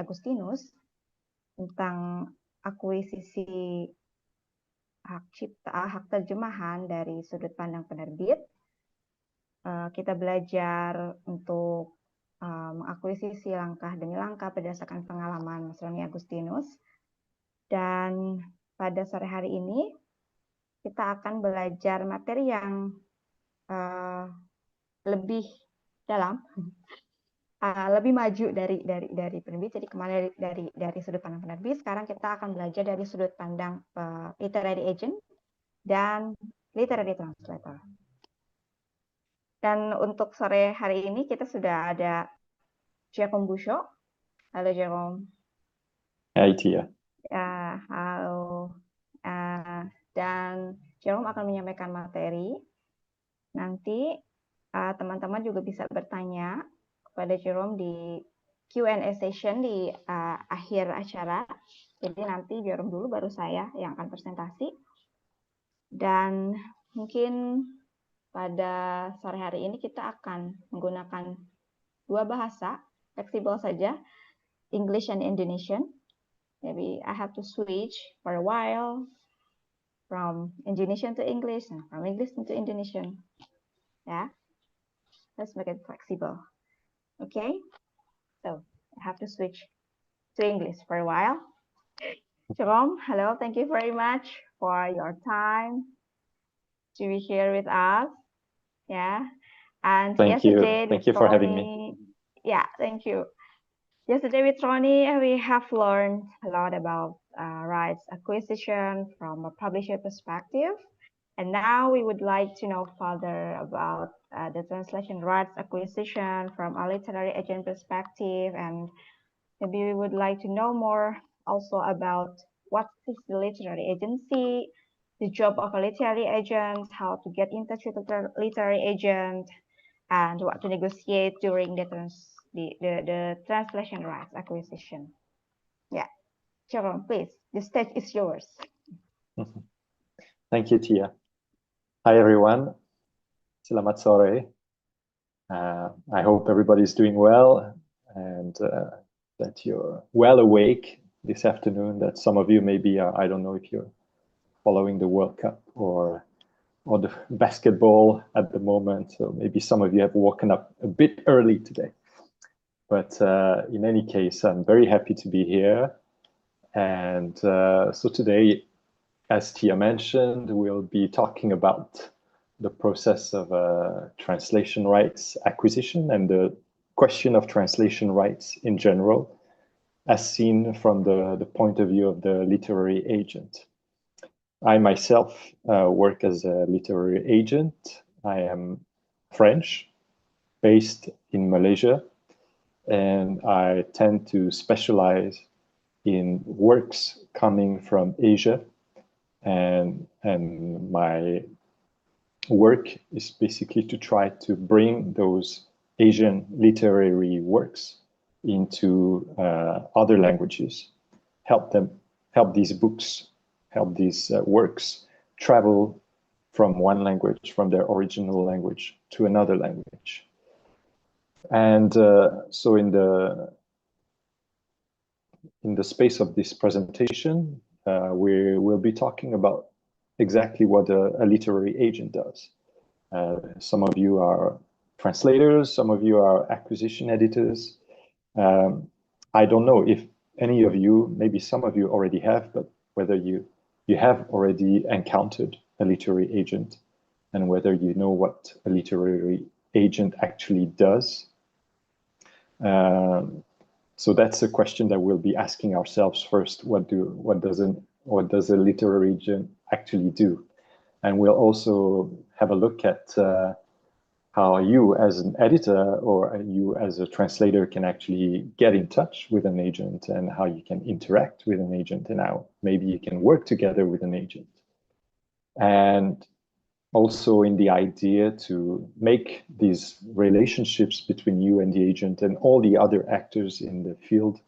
Agustinus tentang akuisisi hak cipta, hak terjemahan dari sudut pandang penerbit. Kita belajar untuk mengakuisisi langkah demi langkah berdasarkan pengalaman Mas Roni Agustinus. Dan pada sore hari ini kita akan belajar materi yang lebih dalam, lebih maju dari penerbit. Jadi kemarin dari sudut pandang penerbit, sekarang kita akan belajar dari sudut pandang literary agent dan literary translator. Dan untuk sore hari ini kita sudah ada Jérôme Bouchaud. Halo Jérôme. Hai Tiya. Halo. Dan Jérôme akan menyampaikan materi. Nanti teman-teman juga bisa bertanya kepada Jérôme di Q&A session di akhir acara. Jadi nanti Jérôme dulu baru saya yang akan presentasi. Dan mungkin pada sore hari ini kita akan menggunakan dua bahasa, fleksibel saja, English and Indonesian. Maybe I have to switch for a while from Indonesian to English and from English into Indonesian. Yeah, let's make it flexible. Okay, so I have to switch to English for a while. Jérôme, hello, thank you very much for your time to be here with us. Yeah, and Thank you. yesterday, Thank you for having me. Yeah, thank you. Yesterday with Ronnie, we have learned a lot about rights acquisition from a publisher perspective. And now we would like to know further about the translation rights acquisition from a literary agent perspective. And maybe we would like to know more also about what is the literary agency, the job of a literary agent, how to get in touch with a literary agent, and what to negotiate during the translation rights acquisition. Yeah, Jérôme, please, the stage is yours. Thank you, Tiya. Hi, everyone. Selamat sore. I hope everybody's doing well and that you're well awake this afternoon, that some of you maybe, I don't know if you're following the World Cup or the basketball at the moment. So maybe some of you have woken up a bit early today. But in any case, I'm very happy to be here. And so today, as Tiya mentioned, we'll be talking about the process of translation rights acquisition and the question of translation rights in general, as seen from the point of view of the literary agent. I myself work as a literary agent. I am French, based in Malaysia, and I tend to specialize in works coming from Asia, and my work is basically to try to bring those Asian literary works into other languages, help these books, help these works travel from one language, from their original language to another language. And so in the space of this presentation, we will be talking about exactly what a literary agent does. Some of you are translators, some of you are acquisition editors. I don't know if any of you, maybe some of you already have, but whether you have already encountered a literary agent and whether you know what a literary agent actually does. So that's a question that we'll be asking ourselves first. What does a literary agent actually do? And we'll also have a look at how you as an editor or you as a translator can actually get in touch with an agent and how you can interact with an agent and how maybe you can work together with an agent. And also in the idea to make these relationships between you and the agent and all the other actors in the field,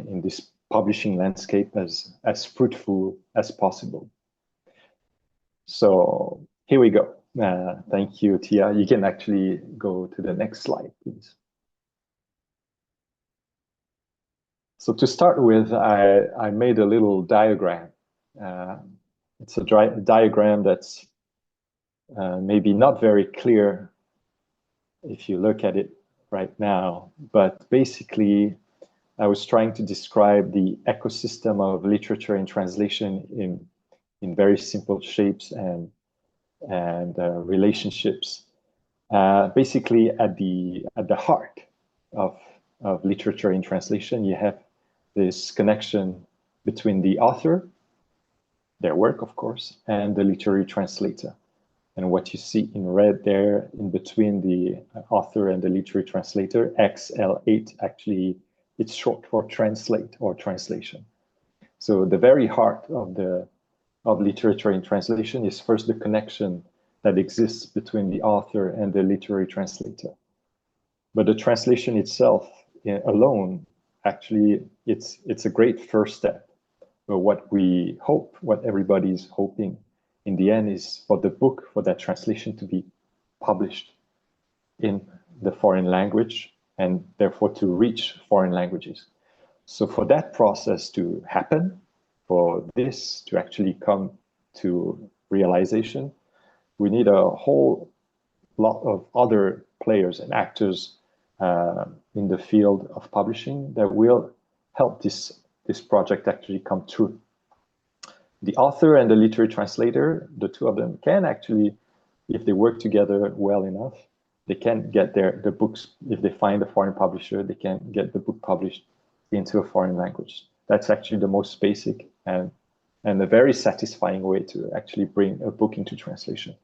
in this publishing landscape, as fruitful as possible. So here we go. Thank you, Tiya. You can actually go to the next slide, please. So to start with, I made a little diagram. It's a diagram that's maybe not very clear if you look at it right now, but basically I was trying to describe the ecosystem of literature and translation in very simple shapes and relationships. Basically, at the heart of literature and translation, you have this connection between the author, their work, of course, and the literary translator. And what you see in red there in between the author and the literary translator, XL8, actually, it's short for translate or translation. So the very heart of literature and translation is first the connection that exists between the author and the literary translator. But the translation itself alone, actually, it's a great first step. But what we hope, what everybody's hoping in the end is for the book, for that translation to be published in the foreign language and therefore to reach foreign languages. So for that process to happen, for this to actually come to realization, we need a whole lot of other players and actors in the field of publishing that will help this project actually come true. The author and the literary translator, the two of them can actually, if they work together well enough, they can get the books, if they find a foreign publisher, they can get the book published into a foreign language. That's actually the most basic and a very satisfying way to actually bring a book into translation.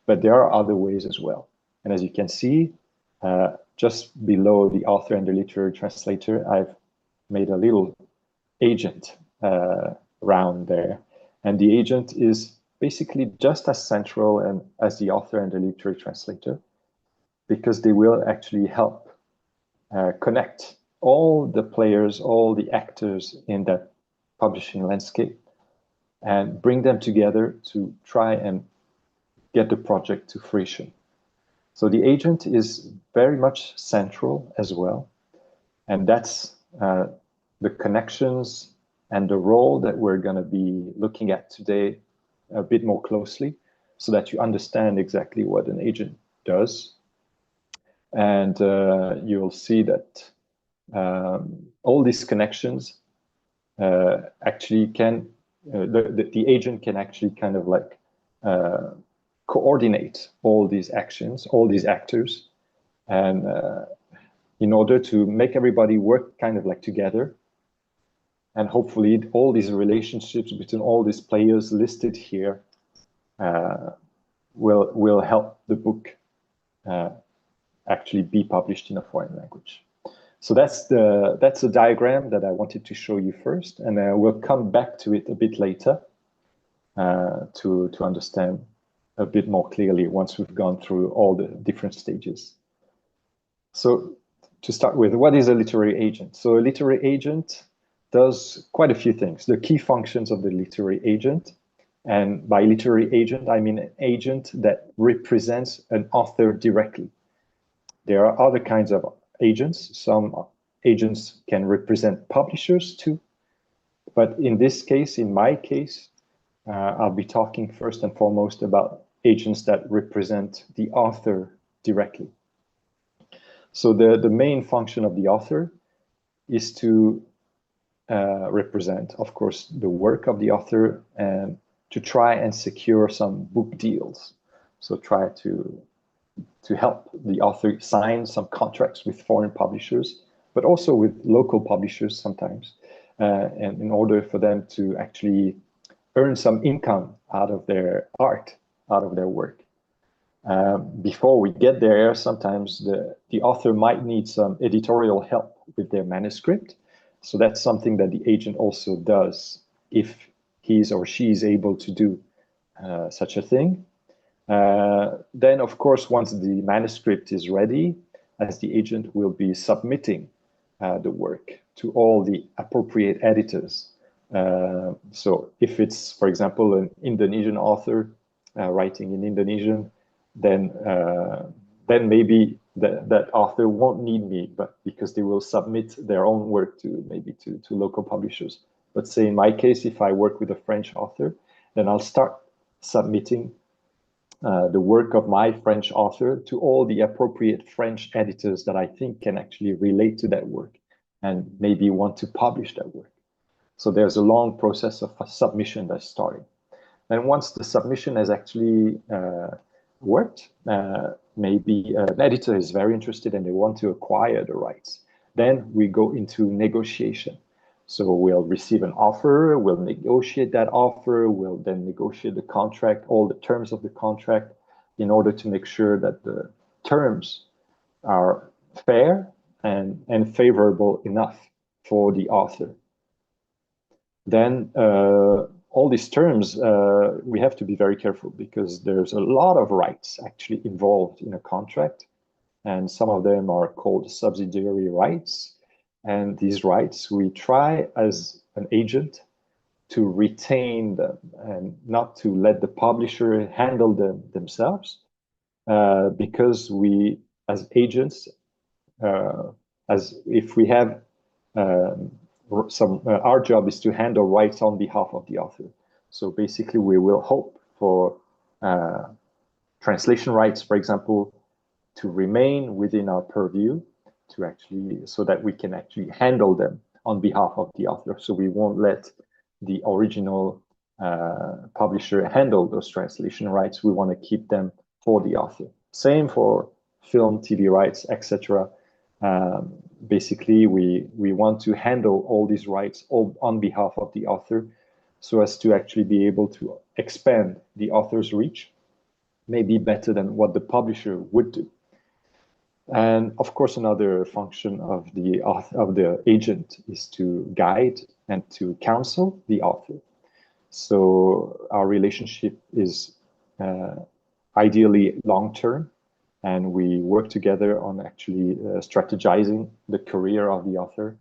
But there are other ways as well. And as you can see, just below the author and the literary translator, I've made a little agent around there. And the agent is basically just as central as the author and the literary translator, because they will actually help connect all the players, all the actors in that publishing landscape and bring them together to try and get the project to fruition. So the agent is very much central as well. And that's the connections and the role that we're going to be looking at today a bit more closely so that you understand exactly what an agent does. And you'll see that all these connections actually can, the agent can actually kind of like coordinate all these actions, all these actors, and in order to make everybody work kind of like together. And hopefully all these relationships between all these players listed here will help the book actually be published in a foreign language. So that's the diagram that I wanted to show you first, and we'll come back to it a bit later to understand a bit more clearly once we've gone through all the different stages. So to start with, what is a literary agent? So a literary agent does quite a few things. The key functions of the literary agent, and by literary agent, I mean an agent that represents an author directly. There are other kinds of agents. Some agents can represent publishers too. But in this case, in my case, I'll be talking first and foremost about agents that represent the author directly. So the main function of the author is to represent, of course, the work of the author and to try and secure some book deals. So try to help the author sign some contracts with foreign publishers, but also with local publishers sometimes, and in order for them to actually earn some income out of their art, out of their work. Before we get there, sometimes the author might need some editorial help with their manuscript. So that's something that the agent also does if he's or she is able to do such a thing. Then, of course, once the manuscript is ready, as the agent will be submitting the work to all the appropriate editors. So if it's, for example, an Indonesian author writing in Indonesian, then maybe that author won't need me, but because they will submit their own work to maybe to local publishers. But say in my case, if I work with a French author, then I'll start submitting the work of my French author to all the appropriate French editors that I think can actually relate to that work and maybe want to publish that work. So there's a long process of submission that's starting. And once the submission has actually worked, maybe an editor is very interested and they want to acquire the rights. Then we go into negotiation. So we'll receive an offer, we'll negotiate that offer, we'll then negotiate the contract, all the terms of the contract, in order to make sure that the terms are fair and favorable enough for the author. Then all these terms, we have to be very careful because there's a lot of rights actually involved in a contract. And some of them are called subsidiary rights. And these rights, we try as an agent to retain them and not to let the publisher handle them themselves. Because we, as agents, as if we have our job is to handle rights on behalf of the author. So basically, we will hope for translation rights, for example, to remain within our purview, to actually so that we can actually handle them on behalf of the author. So we won't let the original publisher handle those translation rights. We want to keep them for the author. Same for film, TV rights, etc. Basically, we want to handle all these rights on behalf of the author so as to actually be able to expand the author's reach, maybe better than what the publisher would do. And of course, another function of the agent is to guide and to counsel the author. So our relationship is ideally long-term, and we work together on actually strategizing the career of the author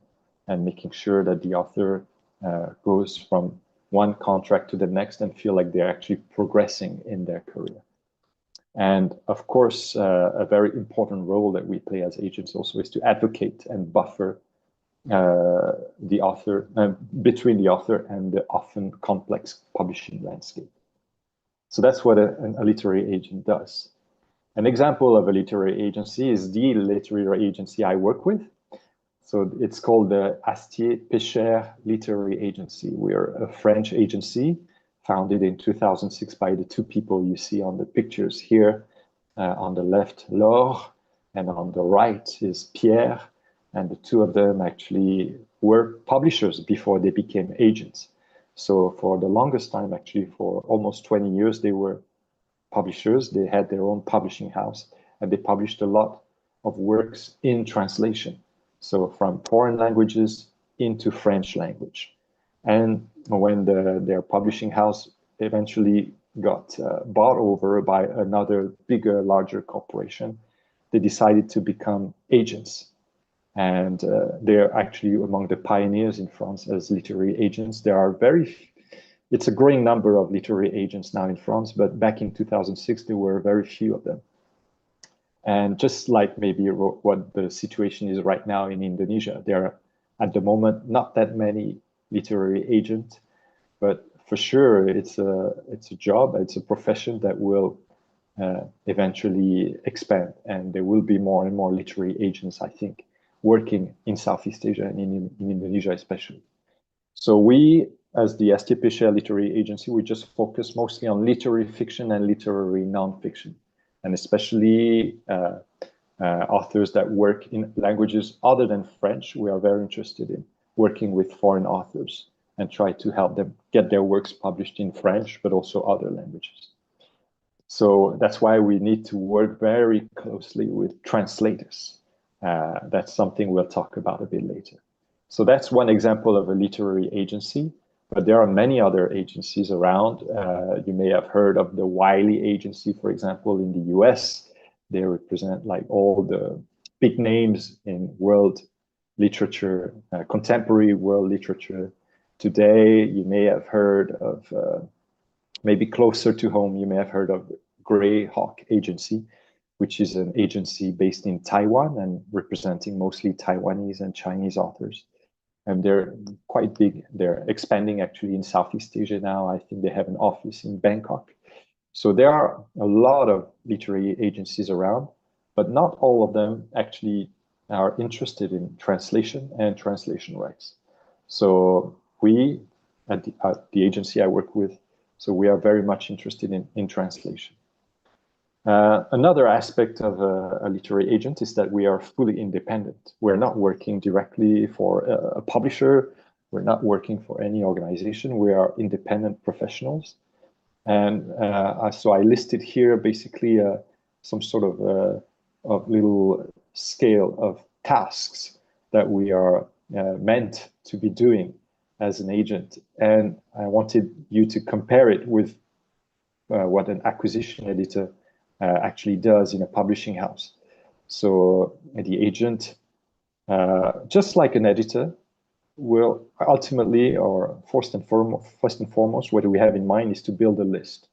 and making sure that the author goes from one contract to the next and feel like they're actually progressing in their career. And of course, a very important role that we play as agents also is to advocate and buffer the author, between the author and the often complex publishing landscape. So that's what a literary agent does. An example of a literary agency is the literary agency I work with. So it's called the Astier Pécher Literary Agency. We are a French agency founded in 2006 by the two people you see on the pictures here. On the left, Laure, and on the right is Pierre. And the two of them actually were publishers before they became agents. So for the longest time, actually for almost 20 years, they were publishers. They had their own publishing house and they published a lot of works in translation. So from foreign languages into French language. And when their publishing house eventually got bought over by another bigger, larger corporation, they decided to become agents. And they're actually among the pioneers in France as literary agents. There are it's a growing number of literary agents now in France, but back in 2006, there were very few of them. And just like maybe what the situation is right now in Indonesia, there are at the moment not that many literary agents, but for sure it's a job, it's a profession that will eventually expand, and there will be more and more literary agents, I think, working in Southeast Asia and in Indonesia especially. So we, as the Astier Pécher Literary Agency, we just focus mostly on literary fiction and literary nonfiction, and especially authors that work in languages other than French. We are very interested in working with foreign authors and try to help them get their works published in French, but also other languages. So that's why we need to work very closely with translators. That's something we'll talk about a bit later. So that's one example of a literary agency, but there are many other agencies around. You may have heard of the Wiley Agency, for example, in the US. They represent like all the big names in world literature, contemporary world literature. Today, you may have heard of, maybe closer to home, you may have heard of Greyhawk Agency. which is an agency based in Taiwan and representing mostly Taiwanese and Chinese authors. And they're quite big. They're expanding actually in Southeast Asia now. I think they have an office in Bangkok. So there are a lot of literary agencies around, but not all of them actually are interested in translation and translation rights. So we, at the agency I work with, so we are very much interested in translation. Another aspect of a literary agent is that we are fully independent. We're not working directly for a publisher. We're not working for any organization. We are independent professionals. And so I listed here basically some sort of little scale of tasks that we are meant to be doing as an agent. And I wanted you to compare it with what an acquisition editor actually does in a publishing house. So the agent, just like an editor, will ultimately, or first and foremost, what we have in mind is to build a list.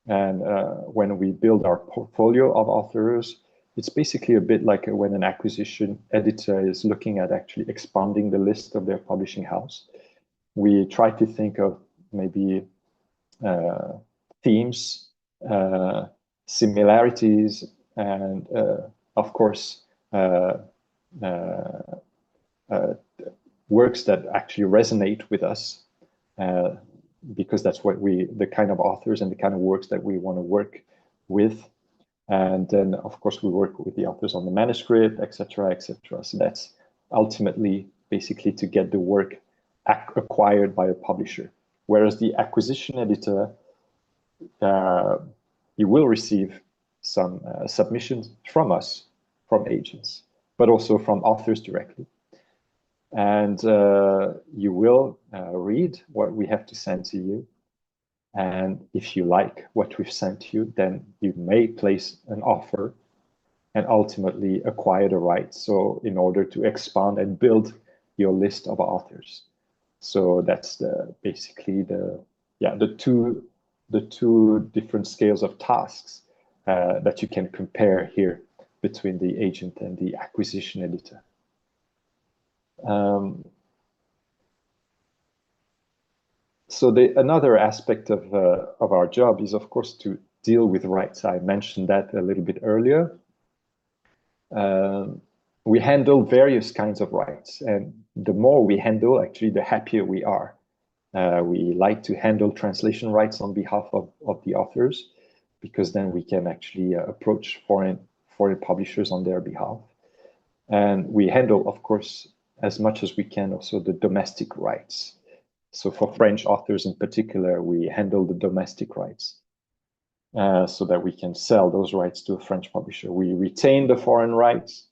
And when we build our portfolio of authors, it's basically a bit like when an acquisition editor is looking at actually expanding the list of their publishing house. We try to think of maybe themes, similarities, and of course, works that actually resonate with us, because that's what the kind of authors and the kind of works that we want to work with. And then, of course, we work with the authors on the manuscript, etc., etc. So that's ultimately basically to get the work acquired by a publisher. Whereas the acquisition editor, you will receive some submissions from us, from agents, but also from authors directly. And you will read what we have to send to you. And if you like what we've sent to you, then you may place an offer and ultimately acquire the rights. So in order to expand and build your list of authors. So that's basically the two different scales of tasks that you can compare here between the agent and the acquisition editor. So another aspect of our job is, of course, to deal with rights. I mentioned that a little bit earlier. We handle various kinds of rights, and the more we handle, actually, the happier we are. We like to handle translation rights on behalf of the authors, because then we can actually approach foreign publishers on their behalf. And we handle, of course, as much as we can also the domestic rights. So for French authors in particular, we handle the domestic rights so that we can sell those rights to a French publisher. We retain the foreign rights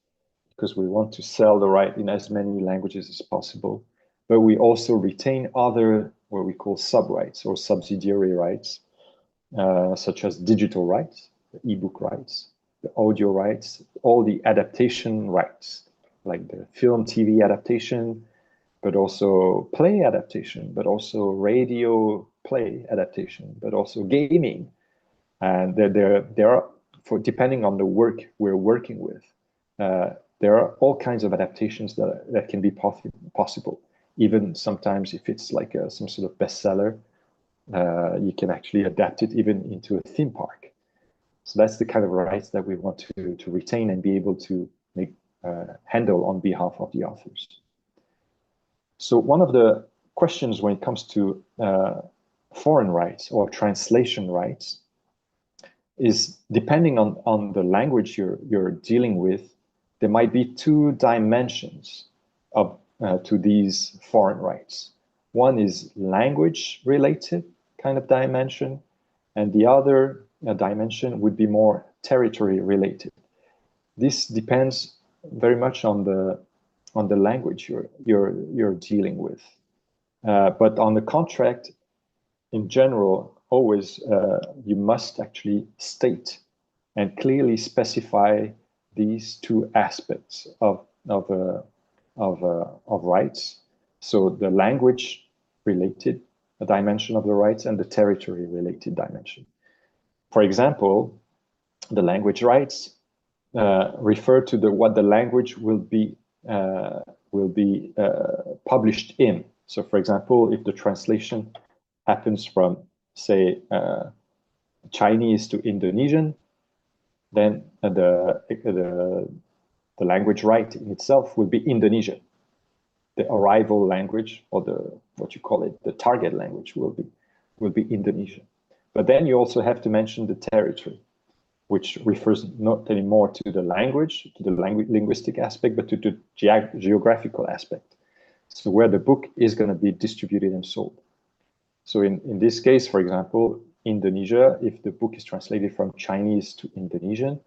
because we want to sell the right in as many languages as possible. But we also retain other, what we call sub-rights or subsidiary rights, such as digital rights, the ebook rights, the audio rights, all the adaptation rights, like the film, TV adaptation, but also play adaptation, but also radio play adaptation, but also gaming. And there are, depending on the work we're working with, there are all kinds of adaptations that can be possible. Even sometimes if it's like some sort of bestseller, you can actually adapt it even into a theme park. So that's the kind of rights that we want to retain and be able to handle on behalf of the authors. So one of the questions when it comes to foreign rights or translation rights is, depending on the language you're dealing with, there might be two dimensions to these foreign rights. One is language related kind of dimension, and the other dimension would be more territory related. This depends very much on the language you're dealing with. But on the contract, in general, always you must actually state and clearly specify these two aspects of rights. So the language related dimension of the rights and the territory related dimension. For example, the language rights refer to what the language will be published in. So, for example, if the translation happens from, say, Chinese to Indonesian, then the language right in itself will be Indonesian. The arrival language, or what you call it, the target language, will be Indonesian. But then you also have to mention the territory, which refers not anymore to the language, to the linguistic aspect, but to the geographical aspect. So where the book is going to be distributed and sold. So in this case, for example, Indonesia, if the book is translated from Chinese to Indonesian,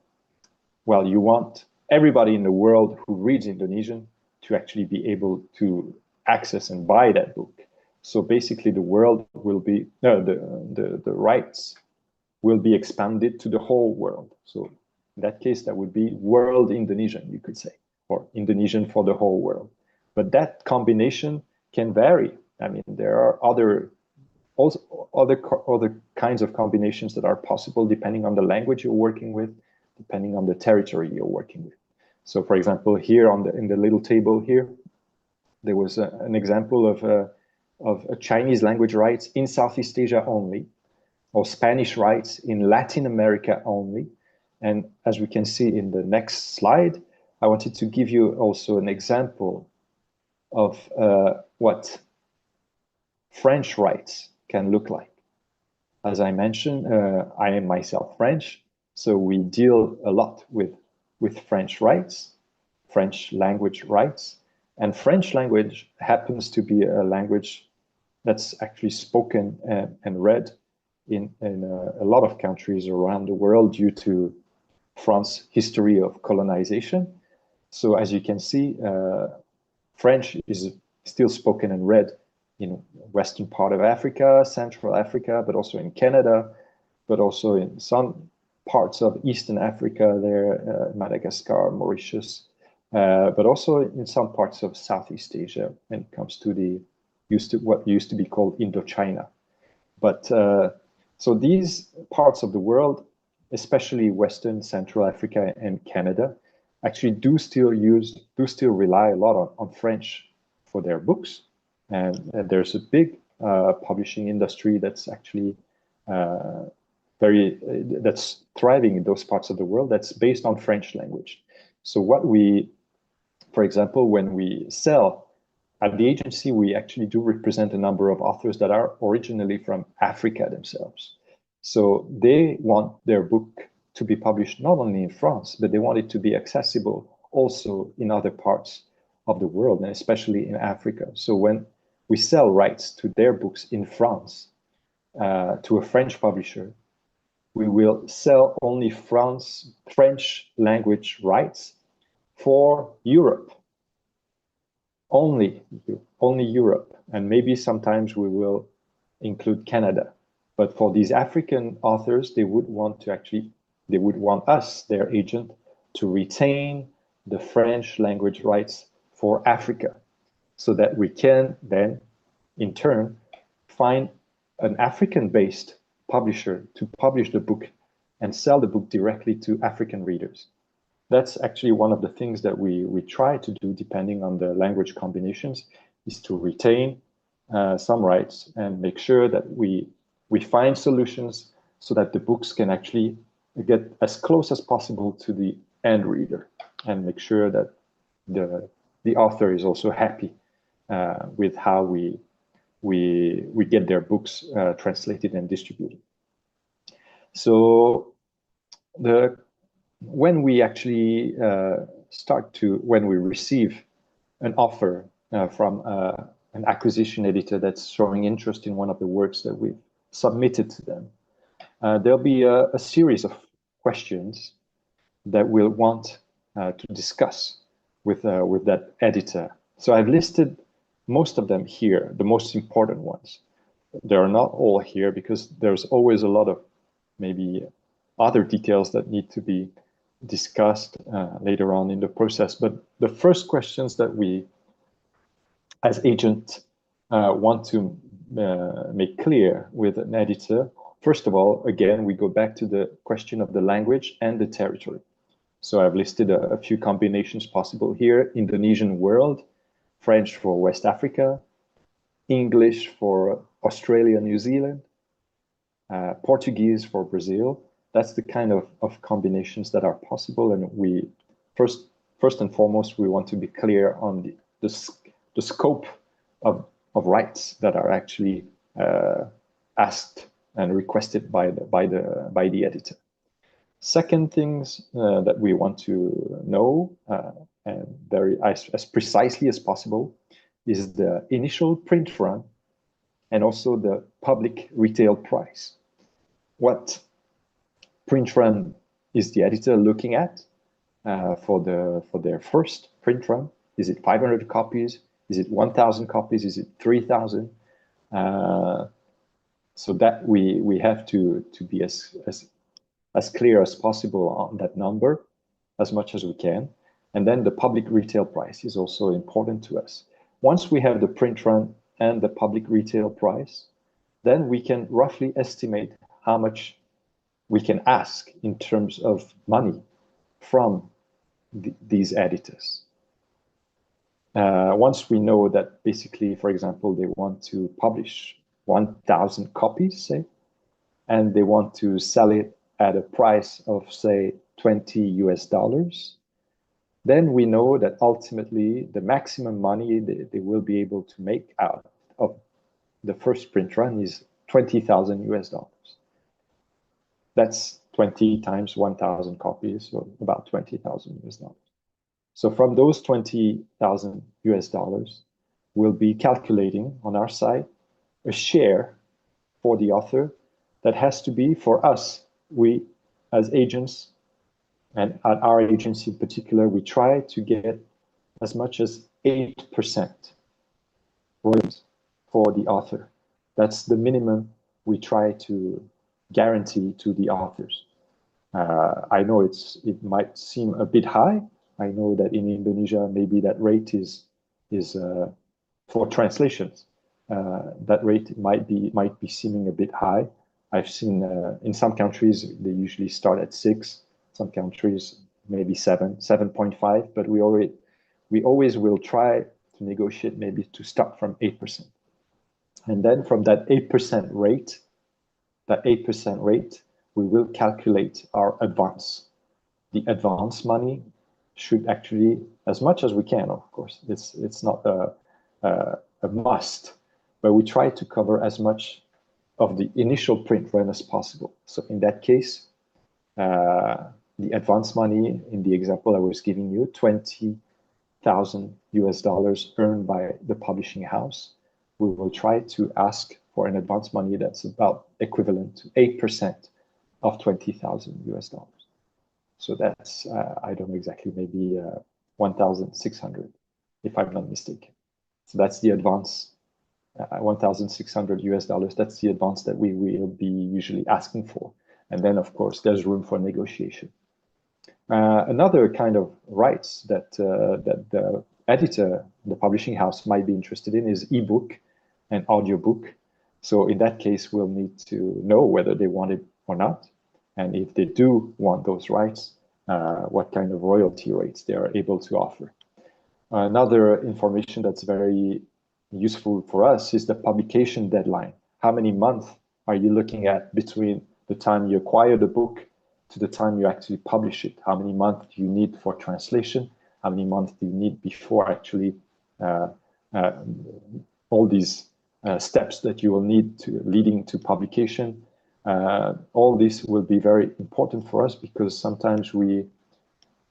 well, you want everybody in the world who reads Indonesian to actually be able to access and buy that book. So basically the world will be, the rights will be expanded to the whole world. So in that case, that would be world Indonesian, you could say, or Indonesian for the whole world. But that combination can vary. I mean, there are other kinds of combinations that are possible depending on the language you're working with, depending on the territory you're working with. So, for example, here in the little table here, there was an example of a Chinese language rights in Southeast Asia only, or Spanish rights in Latin America only. And as we can see in the next slide, I wanted to give you also an example of what French rights can look like. As I mentioned, I am myself French, so we deal a lot with French rights, French language rights, and French language happens to be a language that's actually spoken and read in a lot of countries around the world due to France's history of colonization. So as you can see, French is still spoken and read in western part of Africa, Central Africa, but also in Canada, but also in some parts of Eastern Africa there, Madagascar, Mauritius, but also in some parts of Southeast Asia when it comes to what used to be called Indochina. But so these parts of the world, especially Western, Central Africa and Canada, actually do still rely a lot on French for their books. And there's a big publishing industry that's actually that's thriving in those parts of the world that's based on French language. So for example, when we sell at the agency, we actually do represent a number of authors that are originally from Africa themselves. So they want their book to be published not only in France, but they want it to be accessible also in other parts of the world, and especially in Africa. So when we sell rights to their books in France to a French publisher, we will sell only French language rights for Europe. Only Europe, and maybe sometimes we will include Canada. But for these African authors, they would want us, their agent, to retain the French language rights for Africa, so that we can then, in turn, find an African-based publisher to publish the book and sell the book directly to African readers. That's actually one of the things that we try to do, depending on the language combinations, is to retain some rights and make sure that we find solutions so that the books can actually get as close as possible to the end reader, and make sure that the author is also happy with how we get their books translated and distributed. So when we actually when we receive an offer from an acquisition editor that's showing interest in one of the works that we've submitted to them, there'll be a series of questions that we'll want to discuss with that editor. So I've listed most of them here, the most important ones. They are not all here because there's always a lot of maybe other details that need to be discussed later on in the process. But the first questions that we, as agent, want to make clear with an editor, First of all, again, we go back to the question of the language and the territory. So I've listed a few combinations possible here: Indonesian world, French for West Africa, English for Australia, New Zealand, Portuguese for Brazil. That's the kind of combinations that are possible. And we first and foremost, we want to be clear on the scope of rights that are actually asked and requested by the editor. Second things that we want to know, and as precisely as possible, is the initial print run and also the public retail price. What print run is the editor looking at for their first print run? Is it 500 copies? Is it 1,000 copies? Is it 3,000? So that we have to be as clear as possible on that number, as much as we can. And then the public retail price is also important to us. Once we have the print run and the public retail price, then we can roughly estimate how much we can ask in terms of money from these editors. Once we know that basically, for example, they want to publish 1,000 copies, say, and they want to sell it at a price of, say, $20, then we know that ultimately the maximum money they will be able to make out of the first print run is $20,000. That's 20 times 1,000 copies, so about $20,000. So from those $20,000, we'll be calculating on our side a share for the author that has to be for us. We, as agents, and at our agency in particular, we try to get as much as 8% royalties for the author. That's the minimum we try to guarantee to the authors. I know it might seem a bit high. I know that in Indonesia, maybe that rate is for translations. That rate might be seeming a bit high. I've seen in some countries they usually start at 6. Some countries maybe 7.5. But we always will try to negotiate maybe to start from 8%. And then from that 8% rate, we will calculate our advance. The advance money should actually, as much as we can, of course, it's not a must, but we try to cover as much of the initial print run as possible. So in that case, the advance money in the example I was giving you, $20,000 earned by the publishing house, we will try to ask for an advance money that's about equivalent to 8% of $20,000. So that's, I don't know exactly, maybe 1,600, if I'm not mistaken. So that's the advance, $1,600. That's the advance that we will be usually asking for. And then, of course, there's room for negotiation. Another kind of rights that the editor, the publishing house, might be interested in is ebook and audiobook. So in that case, we'll need to know whether they want it or not. And if they do want those rights, what kind of royalty rates they are able to offer. Another information that's very useful for us is the publication deadline. How many months are you looking at between the time you acquire the book to the time you actually publish it? How many months do you need for translation? How many months do you need before actually all these steps that you will need to leading to publication? All this will be very important for us because sometimes we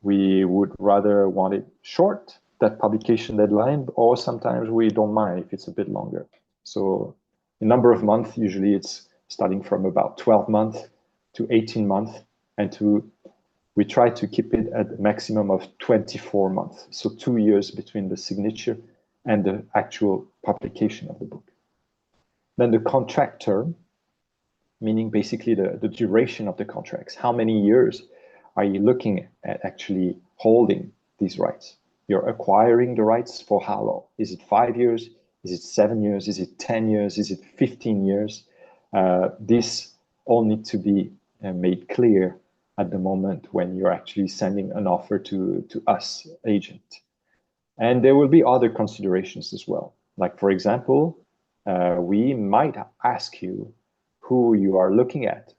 would rather want it short, that publication deadline, or sometimes we don't mind if it's a bit longer. So a number of months, usually it's starting from about 12 months to 18 months, and we try to keep it at a maximum of 24 months. So 2 years between the signature and the actual publication of the book. Then the contract term, meaning basically the duration of the contracts. How many years are you looking at actually holding these rights? You're acquiring the rights for how long? Is it 5 years? Is it 7 years? Is it 10 years? Is it 15 years? This all need to be made clear at the moment when you're actually sending an offer to us, agent. And there will be other considerations as well. Like, for example, we might ask you who you are looking at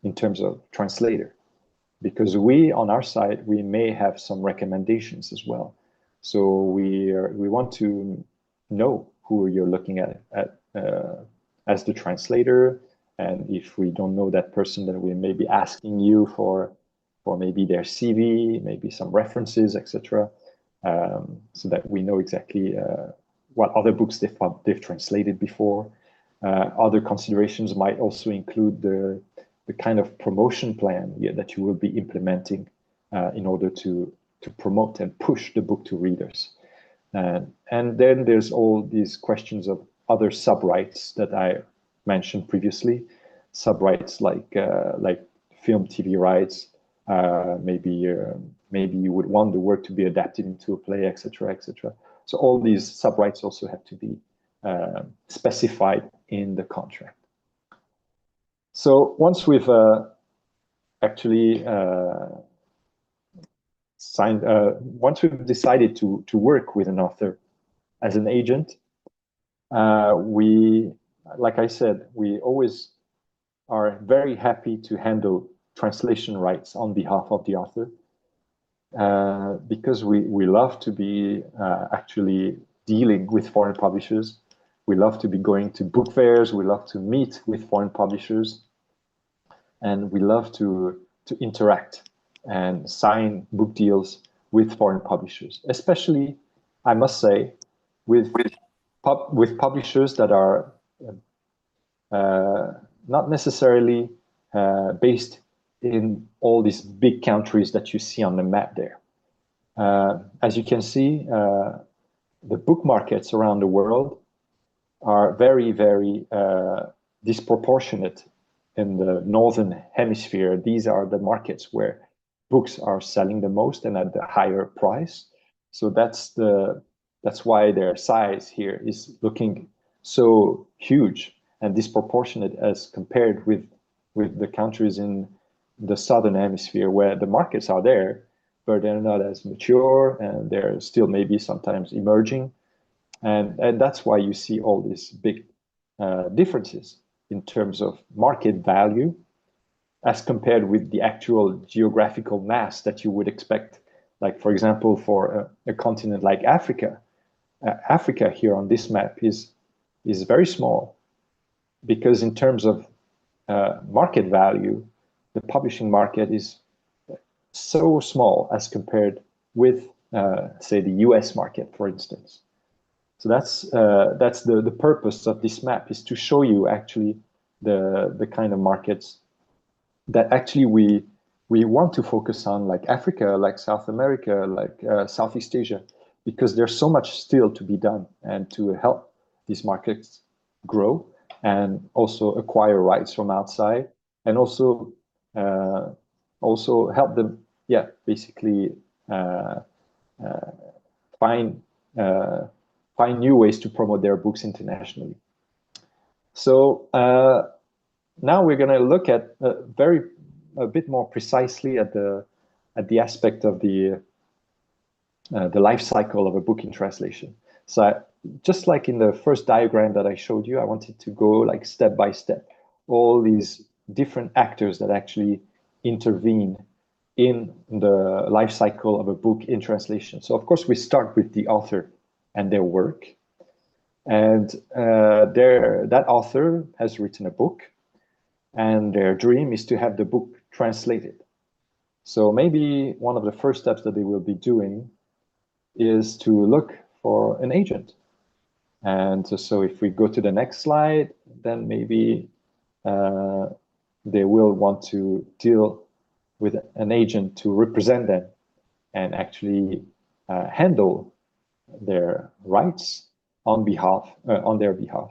in terms of translator, because we, on our side, we may have some recommendations as well. So we want to know who you're looking at as the translator. And if we don't know that person, then we may be asking you for maybe their CV, maybe some references, etc., so that we know exactly what other books they've translated before. Other considerations might also include the kind of promotion plan that you will be implementing in order to promote and push the book to readers. And then there's all these questions of other sub-rights that I mentioned previously. Sub-rights like film, TV rights. Maybe you would want the work to be adapted into a play, etc., etc. So all these sub-rights also have to be specified in the contract. So once we've actually signed, once we've decided to work with an author as an agent, like I said, we always are very happy to handle translation rights on behalf of the author, because we love to be actually dealing with foreign publishers. We love to be going to book fairs. We love to meet with foreign publishers, and we love to interact and sign book deals with foreign publishers, especially, I must say, with publishers that are not necessarily based in all these big countries that you see on the map there. As you can see, the book markets around the world are very, very disproportionate in the northern hemisphere. These are the markets where books are selling the most and at the higher price. So that's why their size here is looking so huge and disproportionate as compared with the countries in the southern hemisphere, where the markets are there, but they're not as mature and they're still maybe sometimes emerging. And that's why you see all these big differences in terms of market value as compared with the actual geographical mass that you would expect. Like, for example, for a continent like Africa, Africa here on this map is very small, because in terms of market value, the publishing market is so small as compared with, say, the US market, for instance. So that's the purpose of this map, is to show you actually the kind of markets that actually we want to focus on, like Africa, like South America, like Southeast Asia, because there's so much still to be done, and to help these markets grow and also acquire rights from outside, and also help them, basically find new ways to promote their books internationally. So now we're going to look at a bit more precisely at the aspect of the life cycle of a book in translation. So just like in the first diagram that I showed you, I wanted to go like step by step, all these different actors that actually intervene in the life cycle of a book in translation. So of course we start with the author and their work, and that author has written a book, and their dream is to have the book translated. So maybe one of the first steps that they will be doing is to look for an agent. And so if we go to the next slide, then maybe they will want to deal with an agent to represent them and actually handle their rights on their behalf.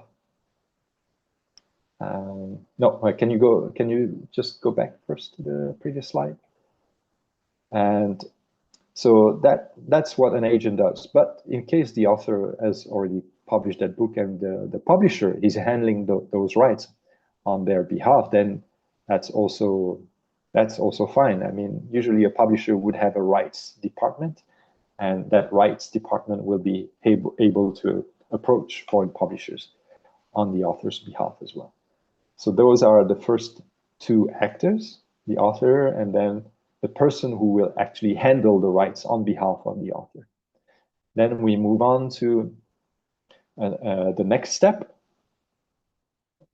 No, can you just go back first to the previous slide? And so that's what an agent does. But in case the author has already published that book and the publisher is handling those rights on their behalf, then that's also fine. I mean, usually a publisher would have a rights department, and that rights department will be able to approach foreign publishers on the author's behalf as well. So those are the first two actors, the author and then the person who will actually handle the rights on behalf of the author. Then we move on to the next step.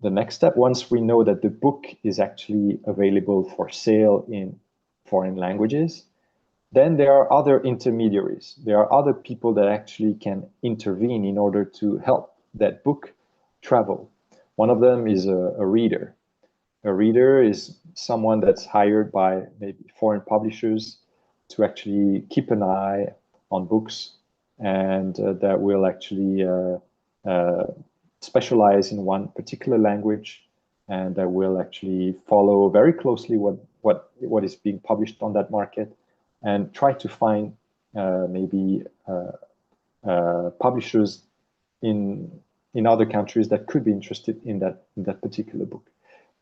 The next step, once we know that the book is actually available for sale in foreign languages, then there are other intermediaries. There are other people that actually can intervene in order to help that book travel. One of them is a reader. A reader is someone that's hired by maybe foreign publishers to actually keep an eye on books, and that will actually specialize in one particular language, and that will actually follow very closely what is being published on that market, and try to find maybe publishers in other countries that could be interested in that particular book.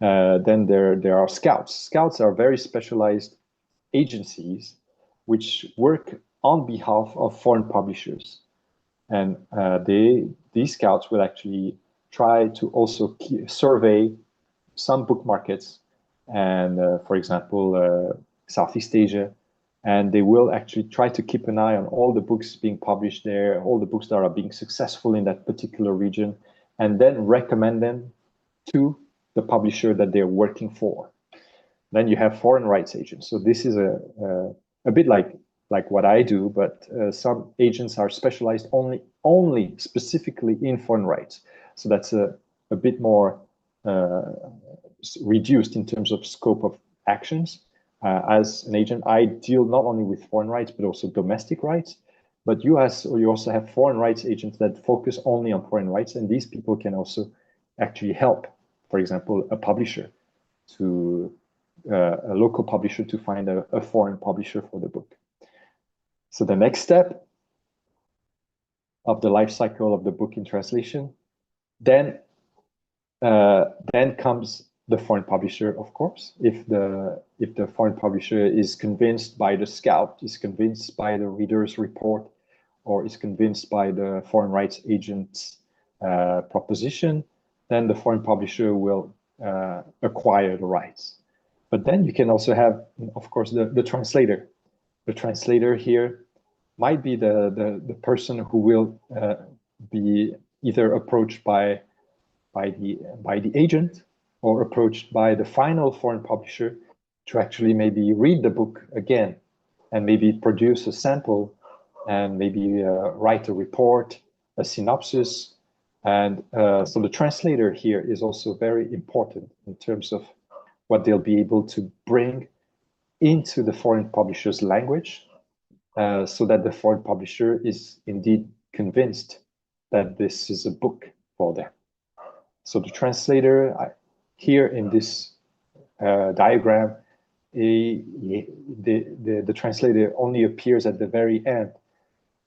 Then there are scouts. Scouts are very specialized agencies which work on behalf of foreign publishers, and these scouts will actually try to also survey some book markets, and for example, Southeast Asia, and they will actually try to keep an eye on all the books being published there, all the books that are being successful in that particular region, and then recommend them to the publisher that they're working for. Then you have foreign rights agents. So this is a bit like what I do, but some agents are specialized only specifically in foreign rights. So that's a bit more reduced in terms of scope of actions. As an agent, I deal not only with foreign rights, but also domestic rights. But you also have foreign rights agents that focus only on foreign rights, and these people can also actually help, for example, a publisher to a local publisher to find a foreign publisher for the book. So the next step of the life cycle of the book in translation, then comes the foreign publisher, of course. If the foreign publisher is convinced by the scout, is convinced by the reader's report, or is convinced by the foreign rights agent's proposition, then the foreign publisher will acquire the rights. But then you can also have, of course, the translator. The translator here might be the person who will be either approached by the agent or approached by the final foreign publisher to actually maybe read the book again and maybe produce a sample and maybe write a report, a synopsis. And so the translator here is also very important in terms of what they'll be able to bring into the foreign publisher's language, so that the foreign publisher is indeed convinced that this is a book for them. So the translator here in this diagram, the translator only appears at the very end,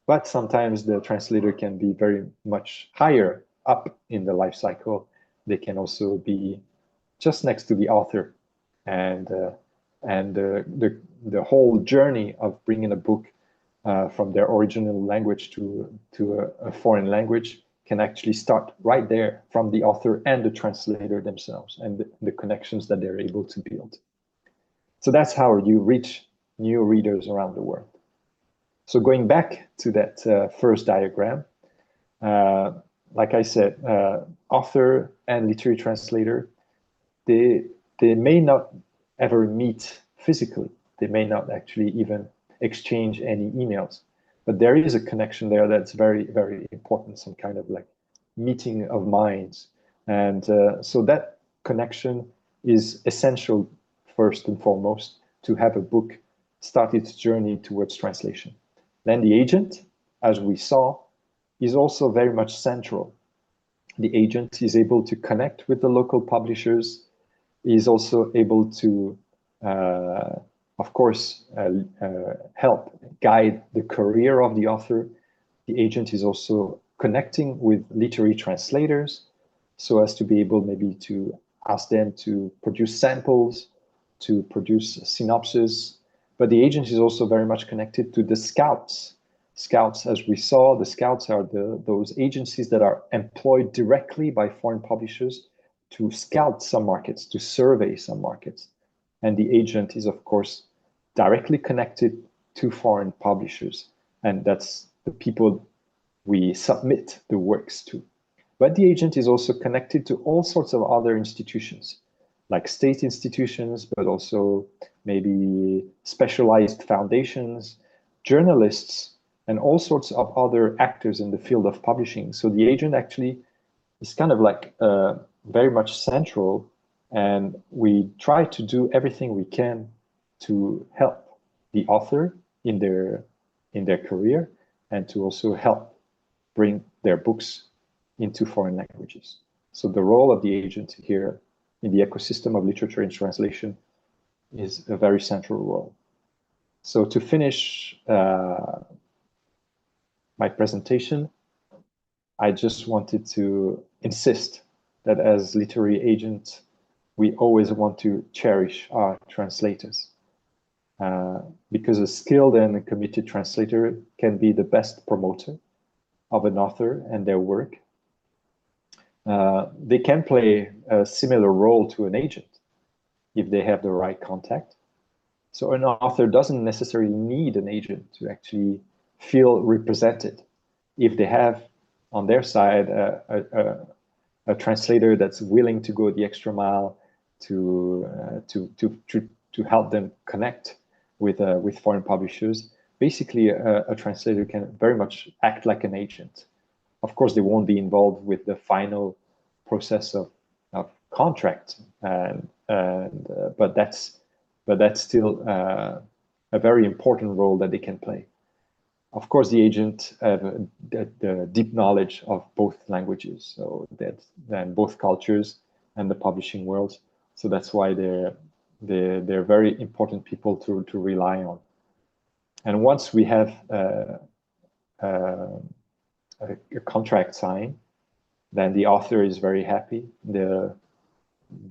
but sometimes the translator can be very much higher up in the life cycle. They can also be just next to the author, and the whole journey of bringing a book from their original language to a foreign language can actually start right there from the author and the translator themselves, and the connections that they're able to build. So that's how you reach new readers around the world. So going back to that first diagram, like I said, author and literary translator, they may not ever meet physically. They may not actually even exchange any emails, but there is a connection there that's very, very important, some kind of like meeting of minds. And so that connection is essential, first and foremost, to have a book start its journey towards translation. Then the agent, as we saw, is also very much central. The agent is able to connect with the local publishers, is also able to, of course, help guide the career of the author. The agent is also connecting with literary translators so as to be able maybe to ask them to produce samples, to produce synopsis. But the agent is also very much connected to the scouts. Scouts, as we saw, the scouts are those agencies that are employed directly by foreign publishers to scout some markets, to survey some markets. And the agent is, of course, directly connected to foreign publishers. And that's the people we submit the works to. But the agent is also connected to all sorts of other institutions, like state institutions, but also maybe specialized foundations, journalists, and all sorts of other actors in the field of publishing. So the agent actually is kind of like very much central, and we try to do everything we can to help the author in their career, and to also help bring their books into foreign languages. So the role of the agent here in the ecosystem of literature and translation is a very central role. So to finish my presentation, I just wanted to insist that as literary agents, we always want to cherish our translators. Because a skilled and committed translator can be the best promoter of an author and their work. They can play a similar role to an agent if they have the right contact. So an author doesn't necessarily need an agent to actually feel represented if they have on their side a translator that's willing to go the extra mile to help them connect with foreign publishers. Basically, a translator can very much act like an agent. Of course, they won't be involved with the final process of contract, but that's still a very important role that they can play. Of course, the agent have the deep knowledge of both languages, so and both cultures and the publishing world. So that's why they're very important people to rely on. And once we have a contract signed, then the author is very happy. The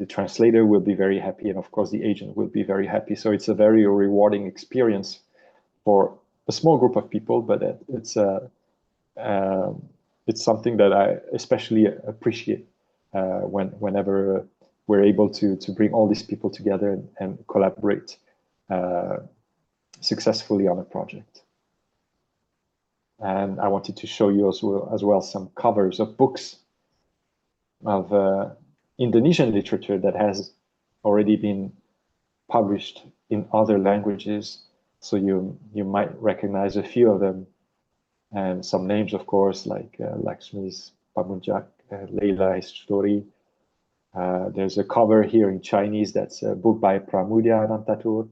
translator will be very happy, and of course the agent will be very happy. So it's a very rewarding experience for a small group of people, but it's something that I especially appreciate whenever we're able to bring all these people together and collaborate successfully on a project. And I wanted to show you as well some covers of books of Indonesian literature that has already been published in other languages. So you might recognize a few of them, and some names, of course, like Lakshmi's Pamunjak, Leila Story. There's a cover here in Chinese that's a book by Pramudia Anantatur.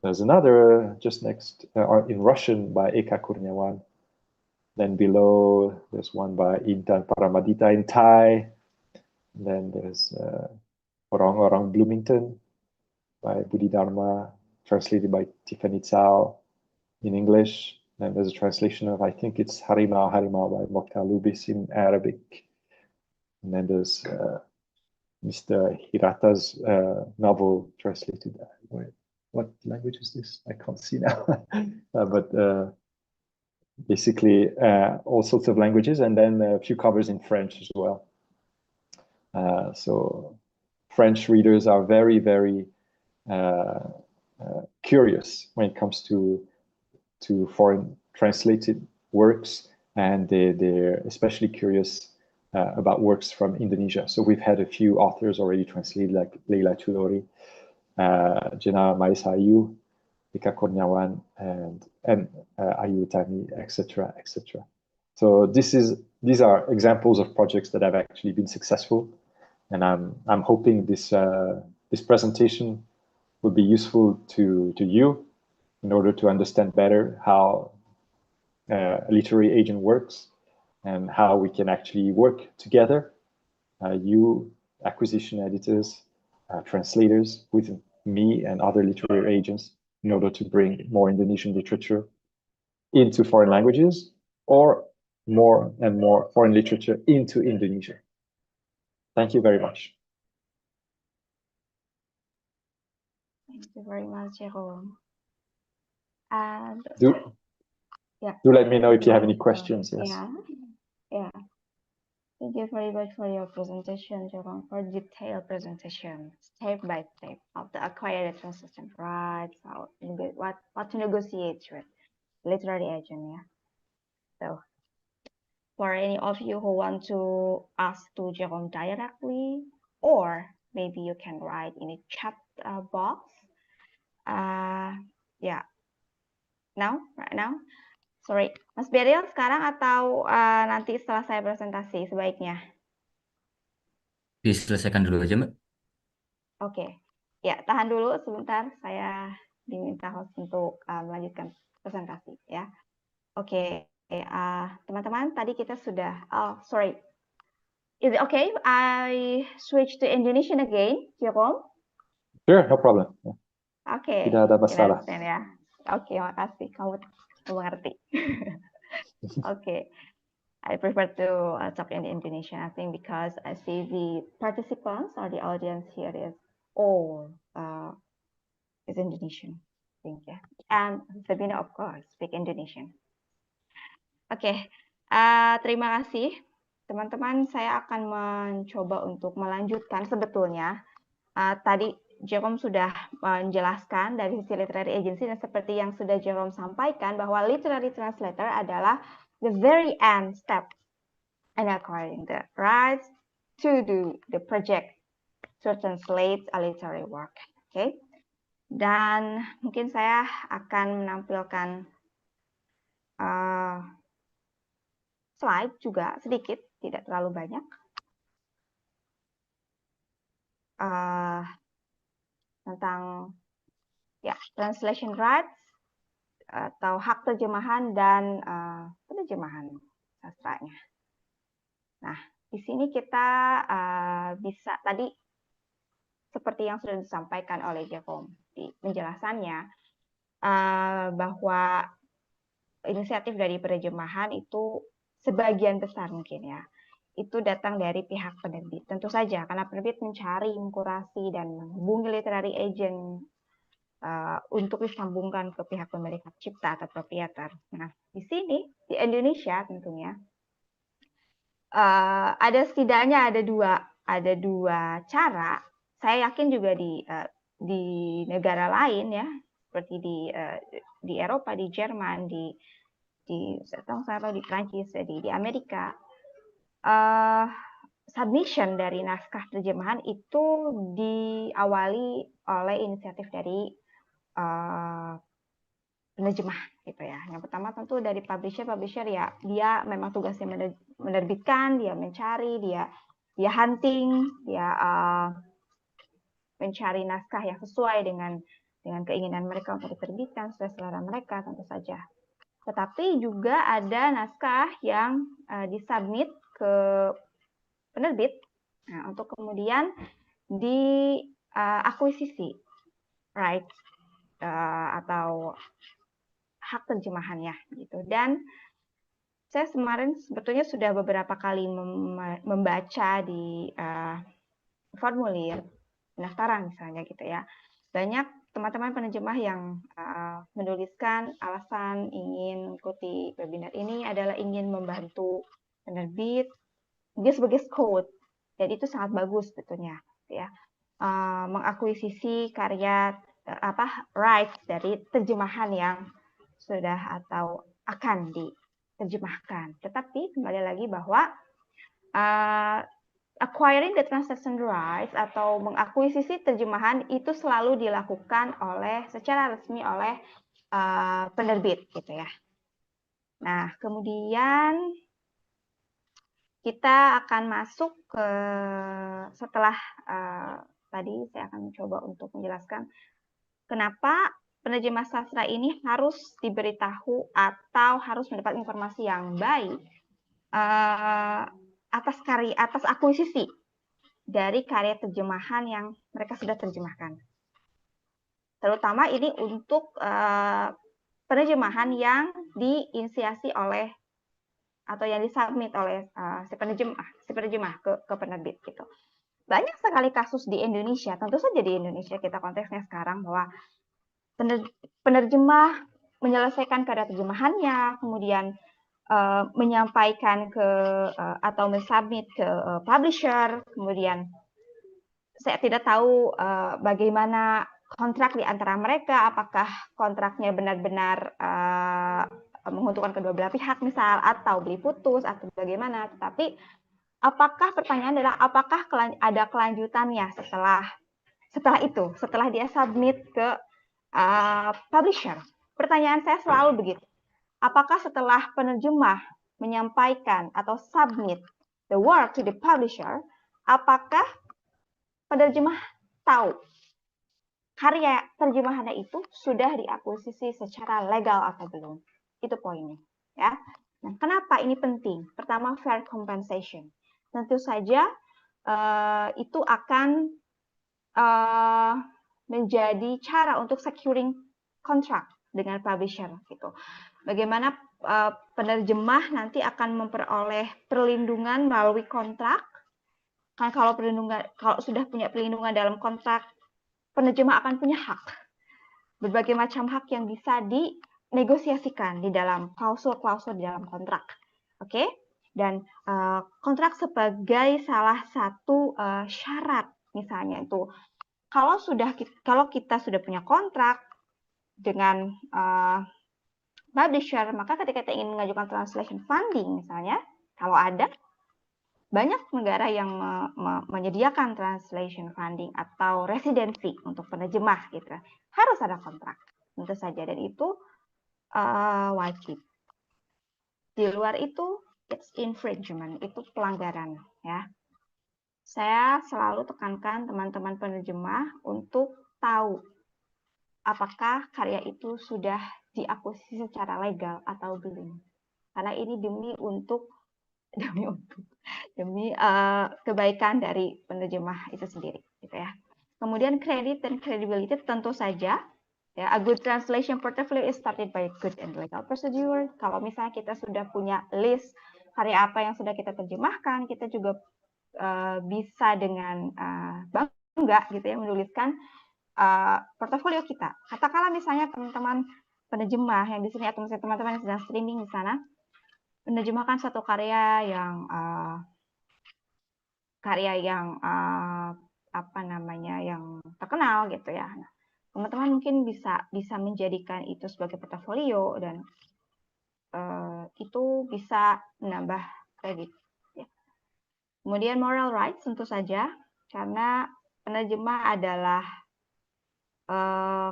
There's another just next in Russian by Eka Kurniawan. Then below, there's one by Intan Paramadita in Thai. Then there's Orang-Orang Bloomington by Budi Dharma, translated by Tiffany Tsao in English. Then there's a translation of, I think it's Harimau Harimau by Mokhtar Lubis in Arabic. And then there's Mr. Hirata's novel translated. What language is this? I can't see now. But basically all sorts of languages, and then a few covers in French as well. So French readers are very, very curious when it comes to foreign translated works, and they're especially curious about works from Indonesia. So we've had a few authors already translated, like Leila Chudori, Jena Maisayu, Eka Kurniawan, and Ayu Tami, etc., etc. So these are examples of projects that have actually been successful, and I'm hoping this presentation will be useful to you in order to understand better how a literary agent works and how we can actually work together, you acquisition editors, translators, with me and other literary agents, in order to bring more Indonesian literature into foreign languages, or more and more foreign literature into Indonesia. Thank you very much. Thank you very much, Jérôme. And yeah, do let me know if you have any questions. Yes. Yeah. Thank you very much for your presentation, Jérôme, for detailed presentation, step by step of the acquired translation rights, what to negotiate with literary agent. Yeah. So, for any of you who want to ask to Jérôme directly, or maybe you can write in a chat box. Yeah. Right now. Sorry, Mas Beril sekarang atau nanti setelah saya presentasi sebaiknya? Diselesaikan dulu aja, Mbak. Oke. Ya, tahan dulu sebentar. Saya diminta host untuk melanjutkan presentasi ya. Oke. Teman-teman, tadi kita sudah... Oh, sorry. Is it okay? I switch to Indonesian again, Jérôme? Sure, no problem. Oke. Tidak ada masalah. Ya. Oke, makasih. Kamu mengerti. Oke. I prefer to talk in Indonesian, I think, because I see the participants or the audience here is all is Indonesian, I think, yeah. And Sabina, of course, speak Indonesian. Oke, terima kasih. Teman-teman, saya akan mencoba untuk melanjutkan sebetulnya. Tadi Jérôme sudah menjelaskan dari sisi literary agency dan seperti yang sudah Jérôme sampaikan bahwa literary translator adalah the very end step and acquiring the rights to do the project to translate a literary work. Oke. Dan mungkin saya akan menampilkan slide juga sedikit, tidak terlalu banyak. Tentang ya translation rights atau hak terjemahan dan penerjemahan sastranya. Nah, di sini kita bisa tadi seperti yang sudah disampaikan oleh Jérôme di penjelasannya bahwa inisiatif dari penerjemahan itu sebagian besar mungkin ya itu datang dari pihak penerbit. Tentu saja karena penerbit mencari, mengkurasi dan menghubungi literary agent untuk disambungkan ke pihak pemilik hak cipta atau proprietor. Nah, di sini di Indonesia tentunya setidaknya ada dua cara. Saya yakin juga di negara lain ya, seperti di Eropa, di Jerman, di Prancis, di Amerika, submission dari naskah terjemahan itu diawali oleh inisiatif dari penerjemah gitu ya. Yang pertama tentu dari publisher ya, dia memang tugasnya menerbitkan, dia mencari, dia hunting, dia mencari naskah yang sesuai dengan keinginan mereka untuk diterbitkan sesuai selera mereka tentu saja. Tetapi juga ada naskah yang disubmit ke penerbit untuk kemudian akuisisi rights atau hak terjemahannya gitu. Dan saya kemarin sebetulnya sudah beberapa kali membaca di formulir pendaftaran misalnya gitu ya. Banyak teman-teman penerjemah yang menuliskan alasan ingin ikuti webinar ini adalah ingin membantu penerbit dia sebagai scout. Dan itu sangat bagus sebetulnya ya. Mengakuisisi karya rights dari terjemahan yang sudah atau akan diterjemahkan. Tetapi kembali lagi bahwa acquiring the translation rights atau mengakuisisi terjemahan itu selalu dilakukan secara resmi oleh penerbit gitu ya. Nah, kemudian kita akan masuk ke setelah tadi saya akan mencoba untuk menjelaskan kenapa penerjemah sastra ini harus diberitahu atau harus mendapat informasi yang baik atas akuisisi dari karya terjemahan yang mereka sudah terjemahkan. Terutama ini untuk penerjemahan yang diinisiasi oleh atau yang disubmit oleh si penerjemah ke penerbit gitu. banyak sekali kasus di Indonesia, tentu saja di Indonesia kita konteksnya sekarang, bahwa penerjemah menyelesaikan karya terjemahannya, kemudian menyampaikan ke atau mensubmit ke publisher, kemudian saya tidak tahu bagaimana kontrak di antara mereka, apakah kontraknya benar-benar menguntungkan kedua belah pihak misal, atau beli putus, atau bagaimana. Tetapi apakah pertanyaan adalah apakah ada kelanjutannya setelah dia submit ke publisher. Pertanyaan saya selalu begitu. Apakah setelah penerjemah menyampaikan atau submit the work to the publisher, apakah penerjemah tahu karya terjemahannya itu sudah diakuisisi secara legal atau belum? Itu poinnya, ya. Nah, kenapa ini penting? Pertama, fair compensation. Tentu saja itu akan menjadi cara untuk securing kontrak dengan publisher gitu. Bagaimana penerjemah nanti akan memperoleh perlindungan melalui kontrak. Kan kalau sudah punya perlindungan dalam kontrak, penerjemah akan punya hak. Berbagai macam hak yang bisa dinegosiasikan di dalam klausul-klausul di dalam kontrak. Oke? Dan kontrak sebagai salah satu syarat misalnya itu kalau kita sudah punya kontrak dengan publisher, maka ketika kita ingin mengajukan translation funding misalnya, kalau ada, banyak negara yang menyediakan translation funding atau residensi untuk penerjemah gitu. Harus ada kontrak, tentu saja, dan itu wajib. Di luar itu, it's infringement, itu pelanggaran, ya. Saya selalu tekankan teman-teman penerjemah untuk tahu apakah karya itu sudah diakuisisi secara legal atau belum. Karena ini demi kebaikan dari penerjemah itu sendiri, gitu ya. Kemudian kredit dan credibility tentu saja, ya, a good translation portfolio is started by good and legal procedure. Kalau misalnya kita sudah punya list karya apa yang sudah kita terjemahkan, kita juga bisa dengan bangga gitu ya menuliskan portofolio kita. Katakanlah misalnya teman-teman penerjemah yang di sini atau misalnya teman-teman yang sedang streaming di sana menerjemahkan satu karya yang yang terkenal gitu ya. Nah, teman-teman mungkin bisa menjadikan itu sebagai portofolio dan itu bisa menambah kredit. Ya. Kemudian moral rights tentu saja, karena penerjemah adalah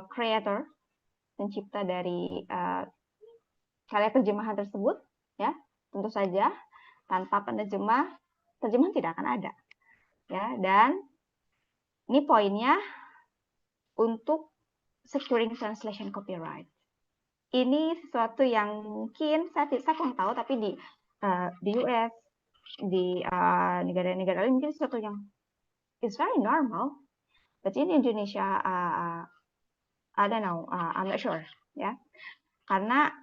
creator, pencipta dari karya terjemahan tersebut, ya. Tentu saja tanpa terjemahan tidak akan ada, ya. Dan ini poinnya untuk securing translation copyright. Ini sesuatu yang mungkin saya kurang tahu, tapi di US, di negara-negara lain mungkin sesuatu yang is very normal, but in Indonesia I don't know, I'm not sure, ya. Karena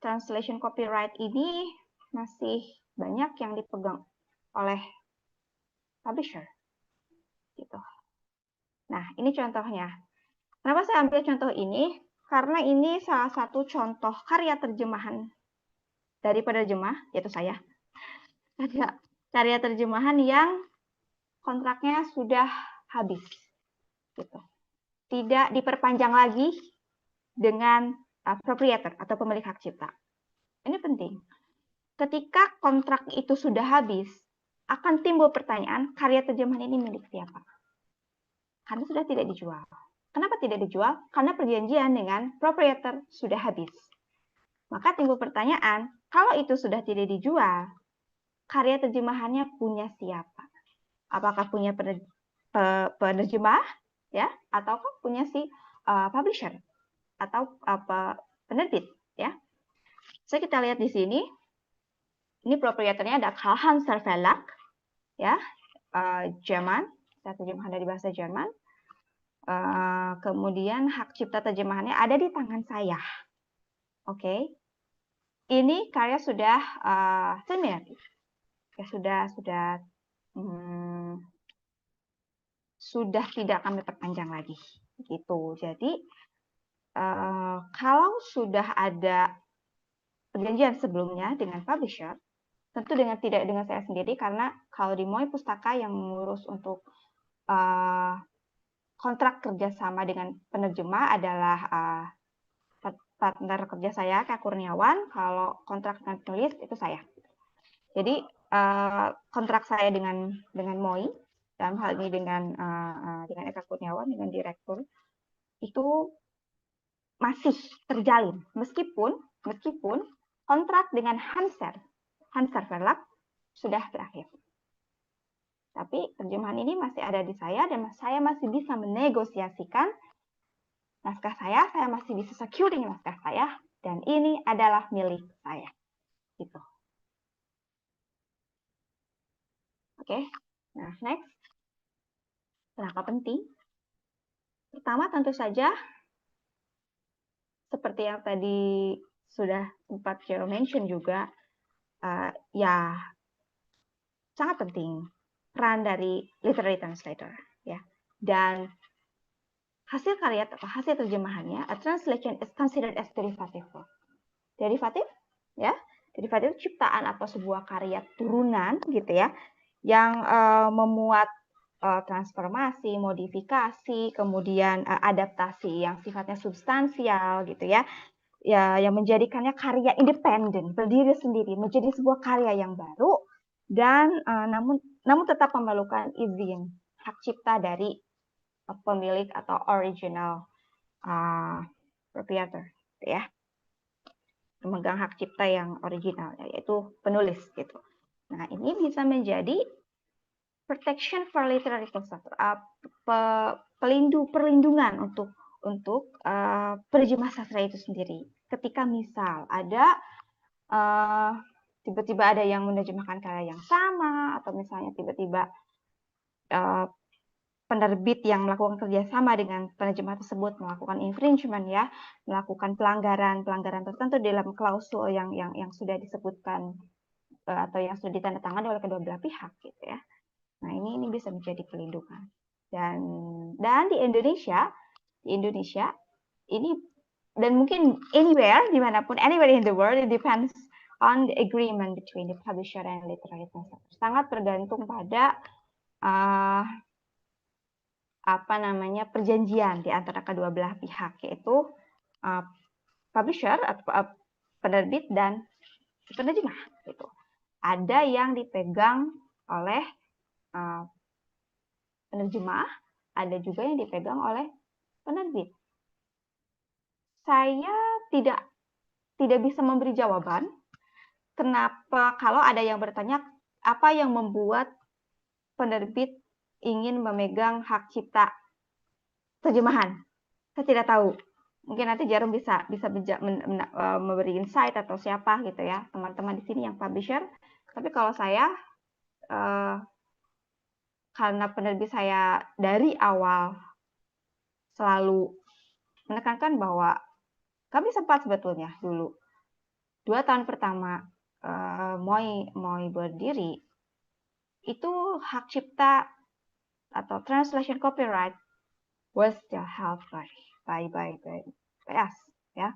translation copyright ini masih banyak yang dipegang oleh publisher, gitu. Nah, ini contohnya. Kenapa saya ambil contoh ini? Karena ini salah satu contoh karya terjemahan dari penerjemah, yaitu saya. Karya terjemahan yang kontraknya sudah habis, gitu. Tidak diperpanjang lagi dengan proprietor atau pemilik hak cipta. Ini penting. Ketika kontrak itu sudah habis, akan timbul pertanyaan, karya terjemahan ini milik siapa? Karena sudah tidak dijual. Kenapa tidak dijual? Karena perjanjian dengan proprietor sudah habis. Maka timbul pertanyaan, kalau itu sudah tidak dijual, karya terjemahannya punya siapa? Apakah punya penerjemah, ya, ataukah punya si publisher atau penerbit, ya? So kita lihat di sini, ini proprietornya ada Karl-Heinz Verlag, ya, Jerman, terjemahan dari bahasa Jerman. Kemudian hak cipta terjemahannya ada di tangan saya. Oke. Ini karya sudah terminated. Ya, sudah sudah tidak kami perpanjang lagi. Gitu. Jadi kalau sudah ada perjanjian sebelumnya dengan publisher, tentu tidak dengan saya sendiri, karena kalau di MOI Pustaka yang mengurus untuk kontrak kerjasama dengan penerjemah adalah partner kerja saya, Kak Kurniawan. Kalau kontrak dengan penulis itu saya. Jadi kontrak saya dengan MOI, dalam hal ini dengan Eka Kurniawan, dengan direktur, itu masih terjalin, meskipun kontrak dengan Hanser Verlag sudah berakhir. Tapi terjemahan ini masih ada di saya, dan saya masih bisa menegosiasikan naskah saya masih bisa securing naskah saya, dan ini adalah milik saya. Gitu. Oke, nah next. Kenapa penting? Pertama, tentu saja seperti yang tadi sudah sempat Jérôme mention juga, ya sangat penting peran dari literary translator, ya. Dan hasil karya atau hasil terjemahannya, a translation is considered as derivative work. Derivatif, ya, derivatif ciptaan atau sebuah karya turunan, gitu ya, yang memuat transformasi, modifikasi, kemudian adaptasi yang sifatnya substansial, gitu ya, yang menjadikannya karya independen, berdiri sendiri, menjadi sebuah karya yang baru, dan namun tetap memerlukan izin hak cipta dari pemilik atau original proprietor, ya, pemegang hak cipta yang original, yaitu penulis, gitu. Nah, ini bisa menjadi protection for literary translator, perlindungan untuk penerjemah sastra itu sendiri. Ketika misal ada tiba-tiba ada yang menerjemahkan karya yang sama, atau misalnya tiba-tiba penerbit yang melakukan kerjasama dengan penerjemah tersebut melakukan infringement, ya, melakukan pelanggaran tertentu dalam klausul yang sudah disebutkan atau yang sudah ditandatangani oleh kedua belah pihak, gitu ya. Nah, ini bisa menjadi perlindungan. Dan di Indonesia ini, dan mungkin dimanapun, anywhere in the world, it depends on the agreement between the publisher and literary translator. Sangat tergantung pada perjanjian di antara kedua belah pihak, yaitu publisher atau penerbit dan penerjemah. Gitu. Ada yang dipegang oleh penerjemah, ada juga yang dipegang oleh penerbit. Saya tidak bisa memberi jawaban kenapa, kalau ada yang bertanya apa yang membuat penerbit ingin memegang hak cipta terjemahan. Saya tidak tahu. Mungkin nanti Jérôme bisa memberi insight, atau siapa, gitu ya, teman-teman di sini yang publisher. Tapi kalau saya, karena penerbit saya dari awal selalu menekankan bahwa kami sempat sebetulnya dulu 2 tahun pertama MOI berdiri, itu hak cipta atau translation copyright was still held by us, ya,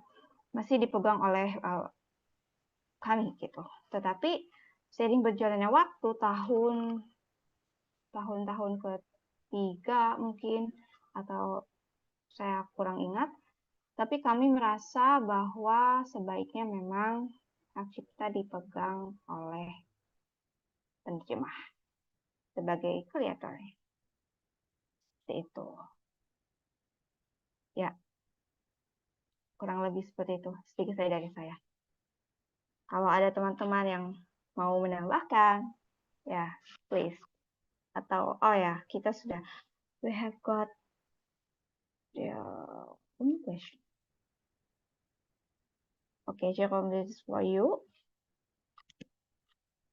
masih dipegang oleh kami, gitu. Tetapi seiring berjalannya waktu, tahun ketiga mungkin, atau saya kurang ingat, tapi kami merasa bahwa sebaiknya memang hak cipta dipegang oleh penerjemah sebagai kreator. Seperti itu. Ya, kurang lebih seperti itu, sedikit dari saya. Kalau ada teman-teman yang mau menambahkan, ya, please. Atau, kita sudah, we have got the question. Oke, Jérôme, this is for you.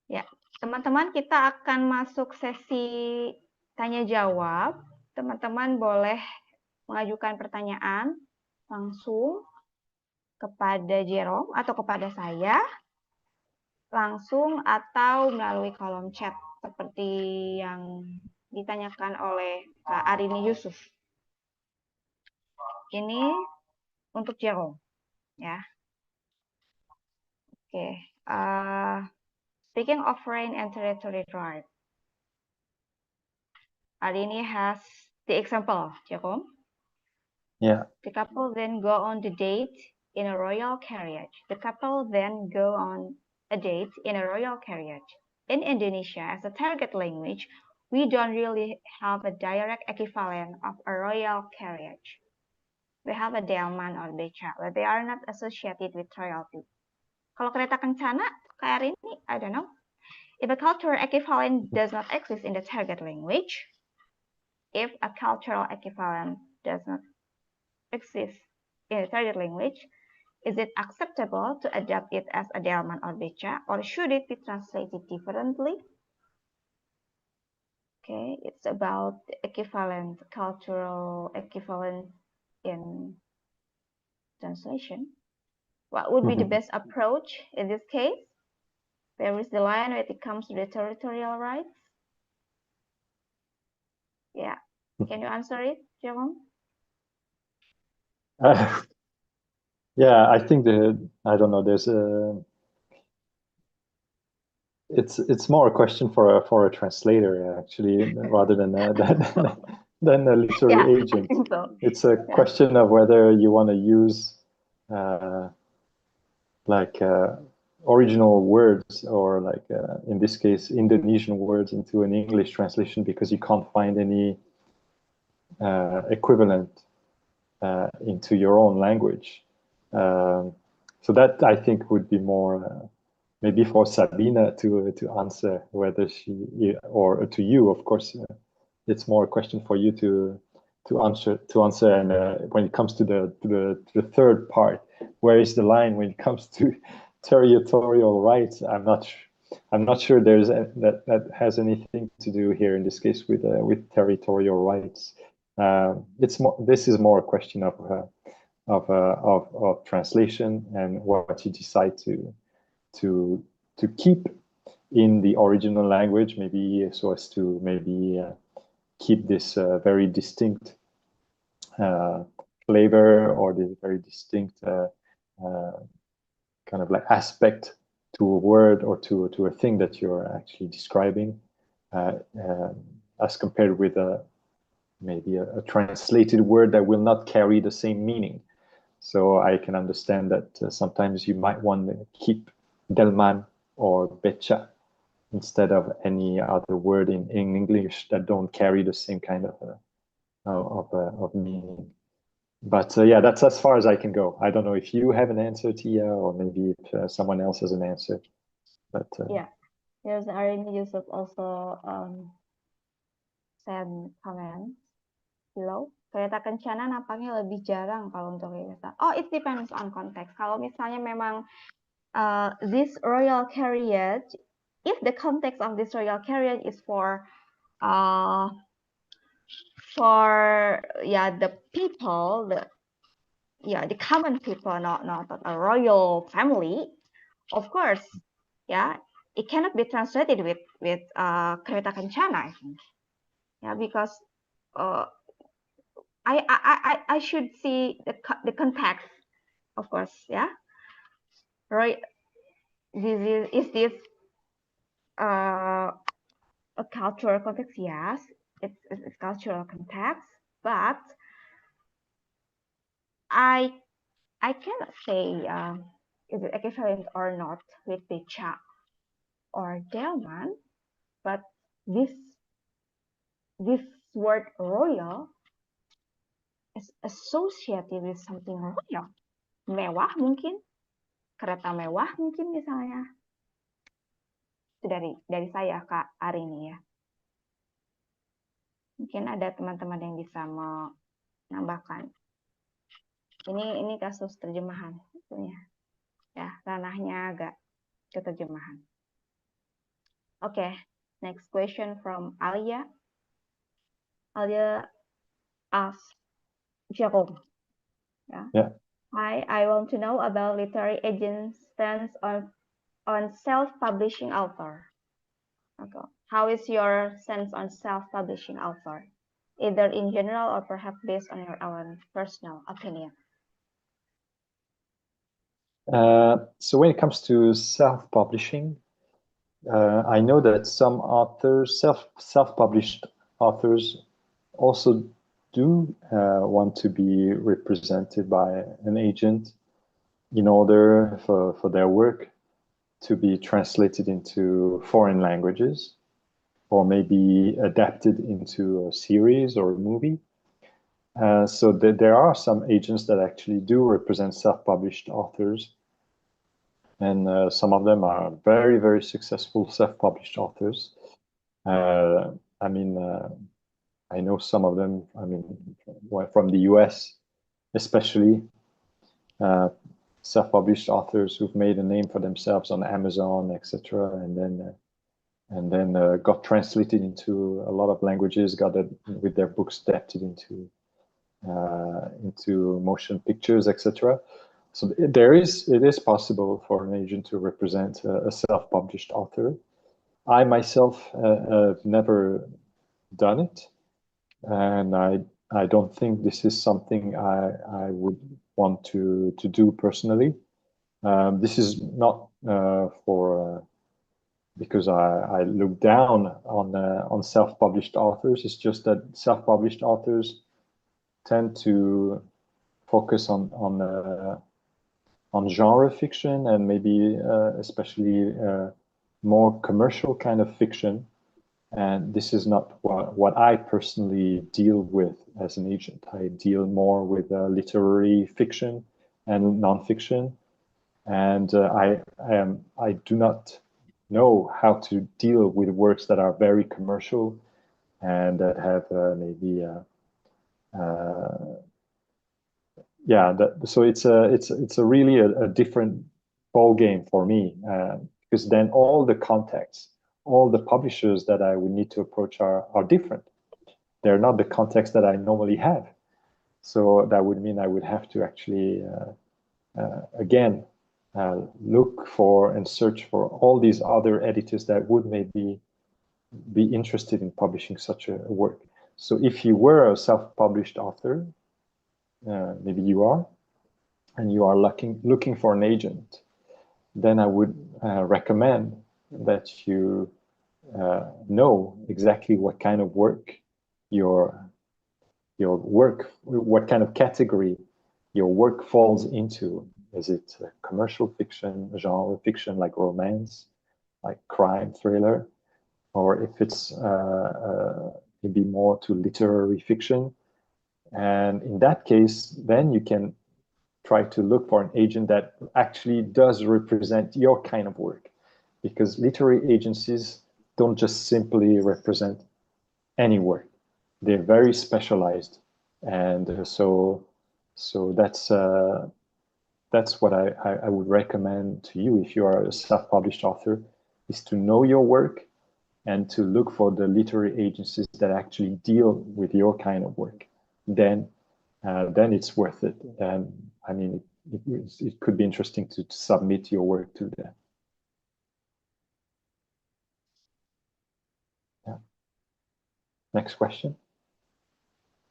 Ya, teman-teman, kita akan masuk sesi tanya-jawab. Teman-teman boleh mengajukan pertanyaan langsung kepada Jérôme atau kepada saya, langsung atau melalui kolom chat seperti yang ditanyakan oleh Kak Arini Yusuf. Ini untuk Jérôme, ya. Oke. Speaking of foreign and territory right, Arini has the example, Jérôme. Yeah. The couple then go on the date in a royal carriage. The couple then go on a date in a royal carriage. In Indonesia, as a target language, we don't really have a direct equivalent of a royal carriage. We have a delman or beca, but they are not associated with royalty. Kalau kereta kencana, kayak ini, I don't know. If a cultural equivalent does not exist in the target language, if a cultural equivalent does not exist in the target language, is it acceptable to adapt it as a delman or beca, or should it be translated differently? Okay, it's about the equivalent, cultural equivalent in translation. What would be the best approach in this case? Where is the line when it comes to the territorial rights? Yeah, can you answer it, Jérôme? Yeah, I think I don't know. There's it's more a question for a translator actually, rather than than a literary agent. I think so. It's a question of whether you want to use original words, or in this case Indonesian words, into an English translation because you can't find any equivalent into your own language. So that, I think, would be more maybe for Sabina to answer, whether she, or to you, of course. It's more a question for you to answer. And when it comes to the third part, where is the line when it comes to territorial rights? I'm not sure there's that has anything to do here in this case with territorial rights. This is more a question of translation, and what you decide to keep in the original language, maybe so as to maybe keep this very distinct flavor, or this very distinct kind of like aspect to a word, or to a thing that you're actually describing, as compared with maybe a translated word that will not carry the same meaning. So I can understand that sometimes you might want to keep delman or beca instead of any other word in English that don't carry the same kind of meaning. But yeah, that's as far as I can go. I don't know if you have an answer, Tiya, or maybe if someone else has an answer. But yeah, there's Arini Yusuf also send comment below. Kereta kencana nampaknya lebih jarang kalau untuk kereta. Oh, it depends on context. Kalau misalnya memang this royal carriage, if the context of this royal carriage is for the people, the common people, not a royal family, of course, it cannot be translated with kereta kencana, I think. Yeah, because I should see the context, of course. Yeah, right. Is this a cultural context? Yes, it's cultural context, but I cannot say is it equivalent or not with beca or delman, but this word royal is associated with something royal. Mewah mungkin, kereta mewah mungkin misalnya. Itu dari saya, Kak Arini, ya. Mungkin ada teman-teman yang bisa menambahkan. Ini kasus terjemahan, tentunya. Ya, ranahnya agak ke terjemahan. Okay, next question from Alia. Alia asks Jérôme. Yeah. Hi, I want to know about literary agents' stance on self-publishing author. Okay. how is your sense on self-publishing author, either in general or perhaps based on your own personal opinion? So when it comes to self-publishing, I know that some authors, self-published authors, also do want to be represented by an agent in order for their work to be translated into foreign languages or maybe adapted into a series or a movie. So there are some agents that actually do represent self-published authors. And some of them are very, very successful self-published authors. I mean, I know some of them, I mean, from the US, especially self-published authors who've made a name for themselves on Amazon, etc., and then got translated into a lot of languages, got with their books adapted into motion pictures, etc. So it is possible for an agent to represent a self-published author. I myself have never done it, and I don't think this is something I would want to do personally. This is not because I look down on self-published authors. It's just that self-published authors tend to focus on genre fiction and maybe especially more commercial kind of fiction. And this is not what I personally deal with as an agent. I deal more with literary fiction and nonfiction. And I do not know how to deal with works that are very commercial and that have maybe so it's a really a different ball game for me, because then all the contexts, all the publishers that I would need to approach are different. They're not the context that I normally have. So that would mean I would have to actually again look for and search for all these other editors that would maybe be interested in publishing such a work. So if you were a self-published author, maybe you are, and you are looking for an agent, then I would recommend that you know exactly what kind of work what kind of category your work falls into. Is it commercial fiction, genre fiction like romance, like crime thriller, or if it's maybe more to literary fiction? And in that case, then you can try to look for an agent that actually does represent your kind of work, because literary agencies don't just simply represent any work. They're very specialized, and so that's what I would recommend to you if you are a self-published author, is to know your work and to look for the literary agencies that actually deal with your kind of work. Then it's worth it. I mean, it could be interesting to submit your work to them. Yeah. Next question.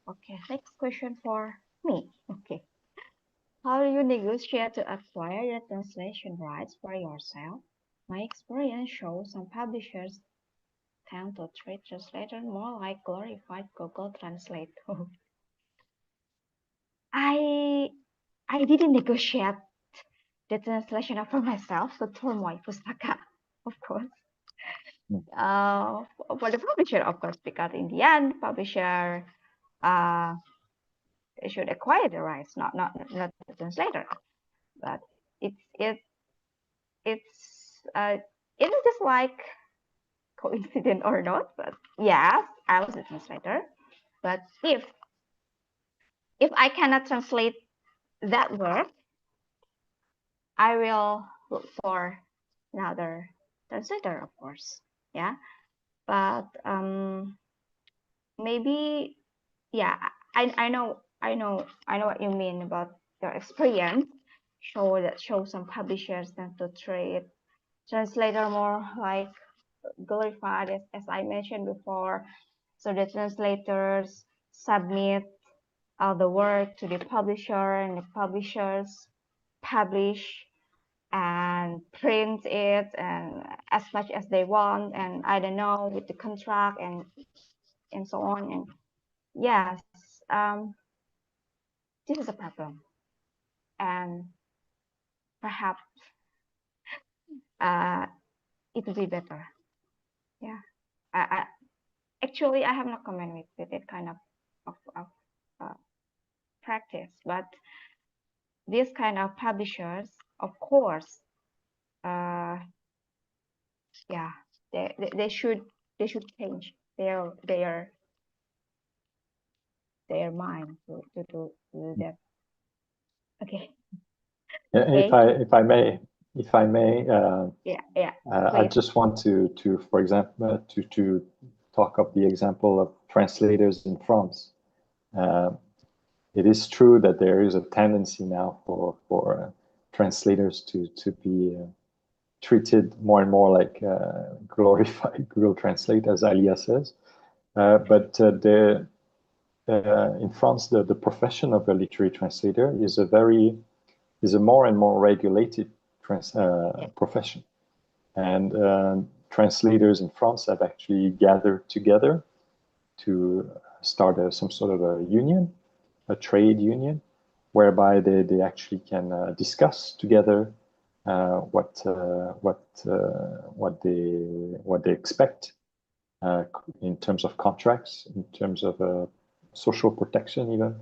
Okay, next question for me. Okay. How do you negotiate to acquire the translation rights for yourself? My experience shows some publishers tend to treat translators more like glorified Google Translate. I didn't negotiate the translation for myself, so Tormoy Pustaka, of course. For the publisher, of course, because in the end, publisher should acquire the rights, not the translator. But it's just like coincident or not. But yes, I was a translator. But if I cannot translate that word, I will look for another translator, of course. Yeah, but maybe, yeah, I know what you mean about your experience. Show some publishers tend to treat translator more like glorified as I mentioned before. So the translators submit all the work to the publisher, and the publishers publish and print it and as much as they want, and I don't know, with the contract and so on. And yes, this is a problem, and perhaps it will be better. Yeah, actually I have no comment with that kind of practice, but this kind of publishers, of course, yeah, they should change their mind to do that. Okay. Yeah, Okay. if I may, Yeah. I just want to for example, to talk of the example of translators in France. It is true that there is a tendency now for translators to be treated more and more like glorified Google Translate, as Alia says. But in France, the profession of a literary translator is a more and more regulated profession. And translators in France have actually gathered together to start some sort of a union, a trade union, whereby they actually can discuss together what they expect in terms of contracts, in terms of social protection, even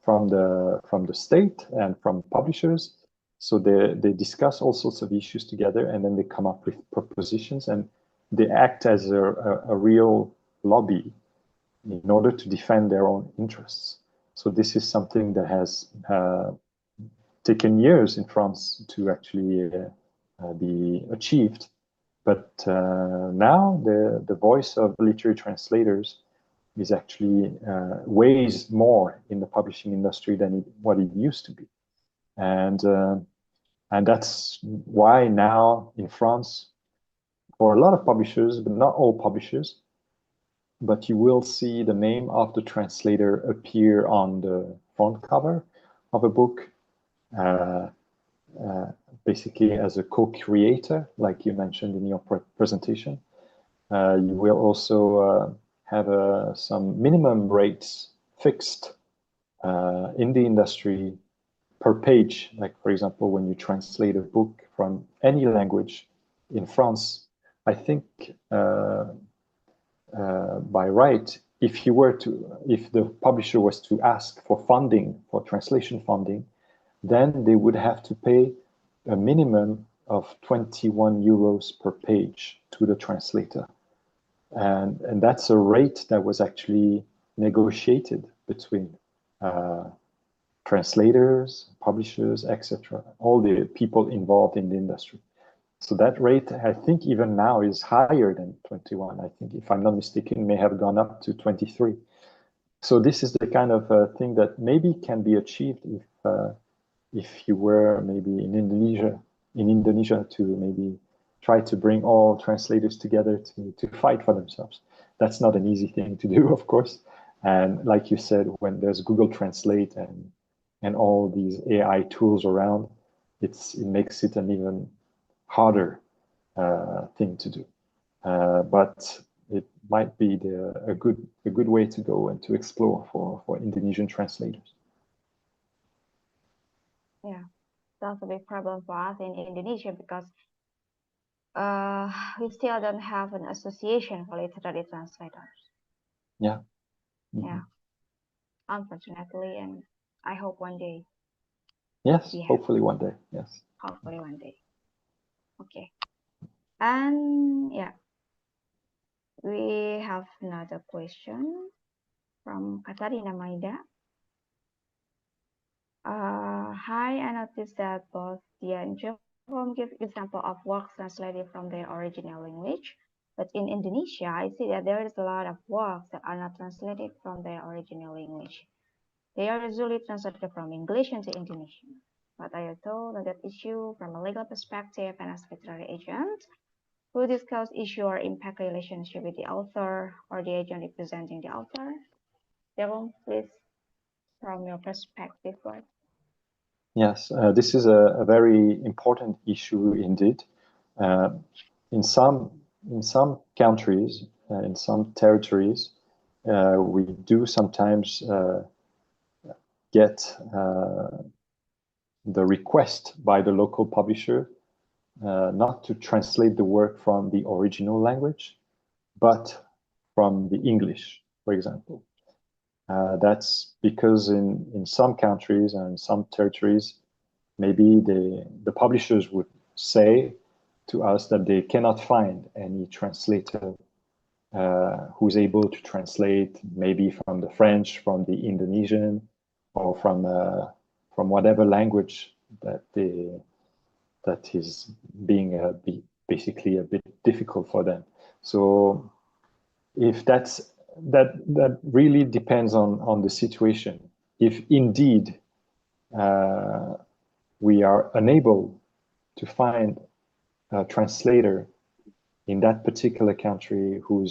from the state and from publishers. So they discuss all sorts of issues together, and then they come up with propositions, and they act as a real lobby in order to defend their own interests. So this is something that has taken years in France to actually be achieved. But now the voice of literary translators is actually weighs more in the publishing industry than what it used to be. And that's why now in France, for a lot of publishers, but not all publishers, but you will see the name of the translator appear on the front cover of a book, basically as a co-creator, like you mentioned in your presentation. You will also have some minimum rates fixed in the industry per page. Like, for example, when you translate a book from any language in France, I think by right, if the publisher was to ask for funding, for translation funding, then they would have to pay a minimum of 21 euros per page to the translator. And that's a rate that was actually negotiated between translators, publishers, etc., all the people involved in the industry. So that rate, I think even now, is higher than 21. I think, if I'm not mistaken, may have gone up to 23. So this is the kind of thing that maybe can be achieved if you were maybe in Indonesia to maybe try to bring all translators together to fight for themselves. That's not an easy thing to do, of course. And like you said, when there's Google Translate and all these AI tools around, it makes it an even harder thing to do. But it might be a good way to go and to explore for Indonesian translators. Yeah, that's a big problem for us in Indonesia, because we still don't have an association for literary translators. Yeah. Mm-hmm. Yeah, unfortunately, and I hope one day. Yes, hopefully one day. Yes. Hopefully one day. Okay. And yeah, we have another question from Katarina Maida. Hi, I noticed that both Tiya and Jérôme give example of works translated from their original language, but in Indonesia, I see that there is a lot of works that are not translated from their original language. They are usually translated from English into Indonesian. But I are told on that issue from a legal perspective and as literary agent, who discuss issue or impact relationship with the author or the agent representing the author. Jérôme, please, from your perspective, what? Yes, this is a very important issue indeed. In some countries, in some territories, we do sometimes get the request by the local publisher not to translate the work from the original language, but from the English, for example. That's because in some countries and some territories, maybe the publishers would say to us that they cannot find any translator who is able to translate maybe from the French, from the Indonesian, or from whatever language that is being basically a bit difficult for them. So if that really depends on the situation. If indeed we are unable to find a translator in that particular country who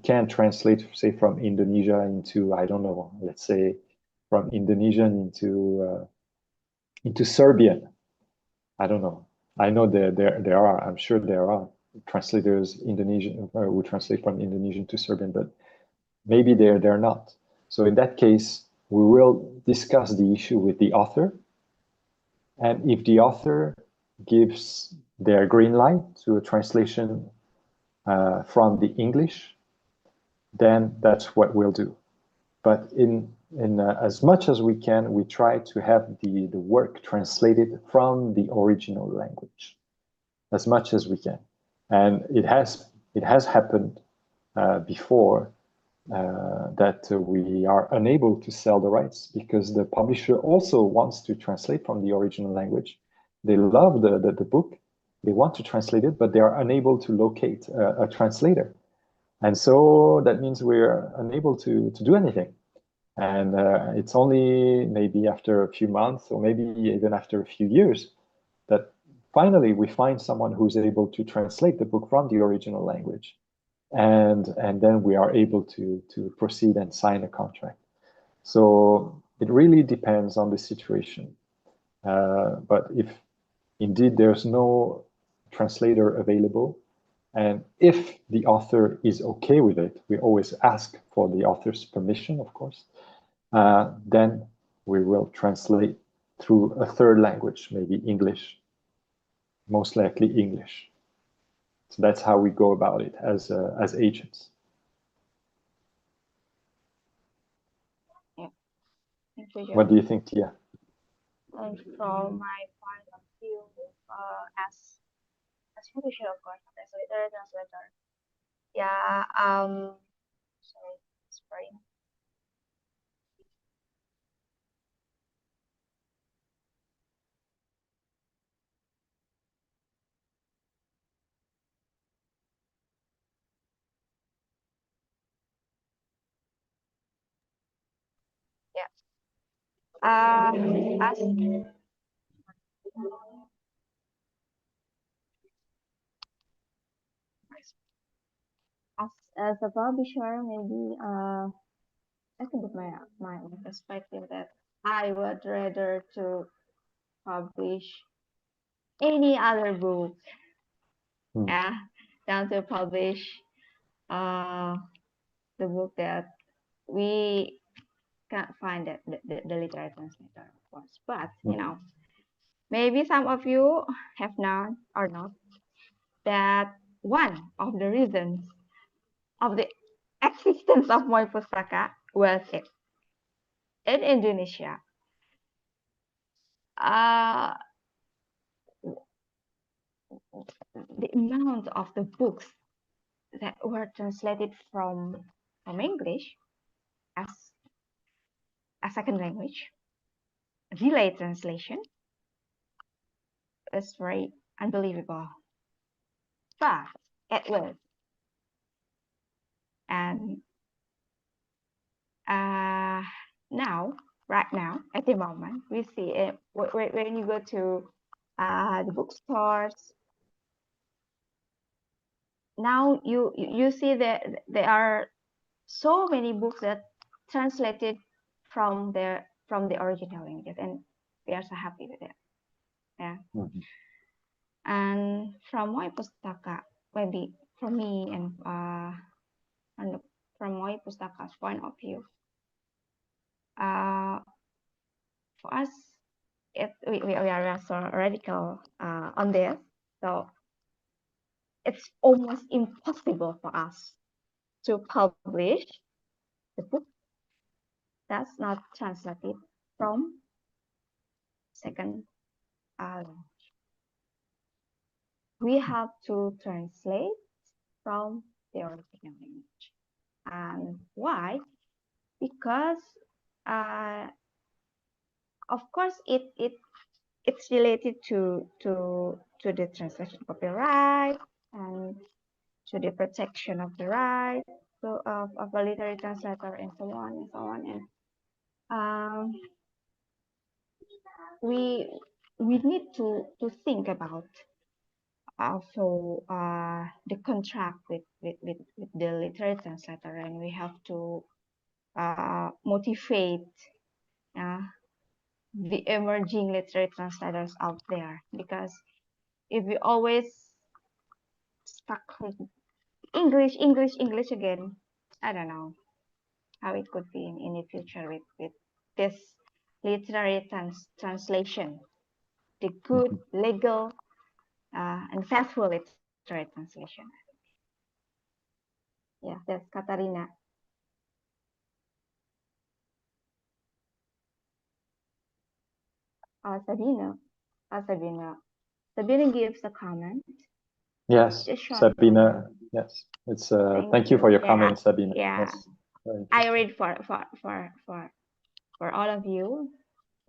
can translate, say, from Indonesia into, I don't know, let's say from Indonesian into Serbian. I don't know. I know there are, I'm sure there are translators Indonesian who translate from Indonesian to Serbian, but maybe they're not. So in that case, we will discuss the issue with the author. And if the author gives their green light to a translation from the English, then that's what we'll do. But in as much as we can, we try to have the work translated from the original language as much as we can. And it has happened before that we are unable to sell the rights because the publisher also wants to translate from the original language. They love the book, they want to translate it, but they are unable to locate a translator. And so that means we're unable to do anything. And it's only maybe after a few months or maybe even after a few years that finally we find someone who's able to translate the book from the original language. And then we are able to proceed and sign a contract. So it really depends on the situation. But if indeed there's no translator available, and if the author is okay with it, we always ask for the author's permission, of course, then we will translate through a third language, maybe English, most likely English. So that's how we go about it as agents. Yeah. Thank you, What do you think, Tiya? And from my point of view, as publisher, of course, translator. Yeah. Sorry, sorry. Yeah. As a publisher, maybe I can put my own perspective that I would rather to publish any other book, than to publish the book that we can't find the literary translator, of course. But you know, maybe some of you have known or not that one of the reasons of the existence of my pustaka was it in Indonesia. The amount of the books that were translated from English as a second language, delayed translation, is very unbelievable. But it was. And now, right now, at the moment, we see it when you go to the bookstores, now you see that there are so many books that translated from the original language, and we are so happy with it. Yeah. Mhm. And from my pustaka, maybe for me and from my pustaka's point of view, for us, we are so radical on this, so it's almost impossible for us to publish the book that's not translated from second language. We have to translate from the original language. And why? Because of course it's related to the translation copyright and to the protection of the right of a literary translator and so on and so on. And we need to think about also the contract with the literary translator, and we have to motivate the emerging literary translators out there, because if we always stuck with English again, I don't know how it could be in the future with this literary translation, the good, legal, and faithful literary translation. Yeah, that's Katarina. Sabina. Sabina gives a comment. Yes, Sabina. Yes, it's. Thank you for your comment, Sabina. Yeah, yes, I read for all of you.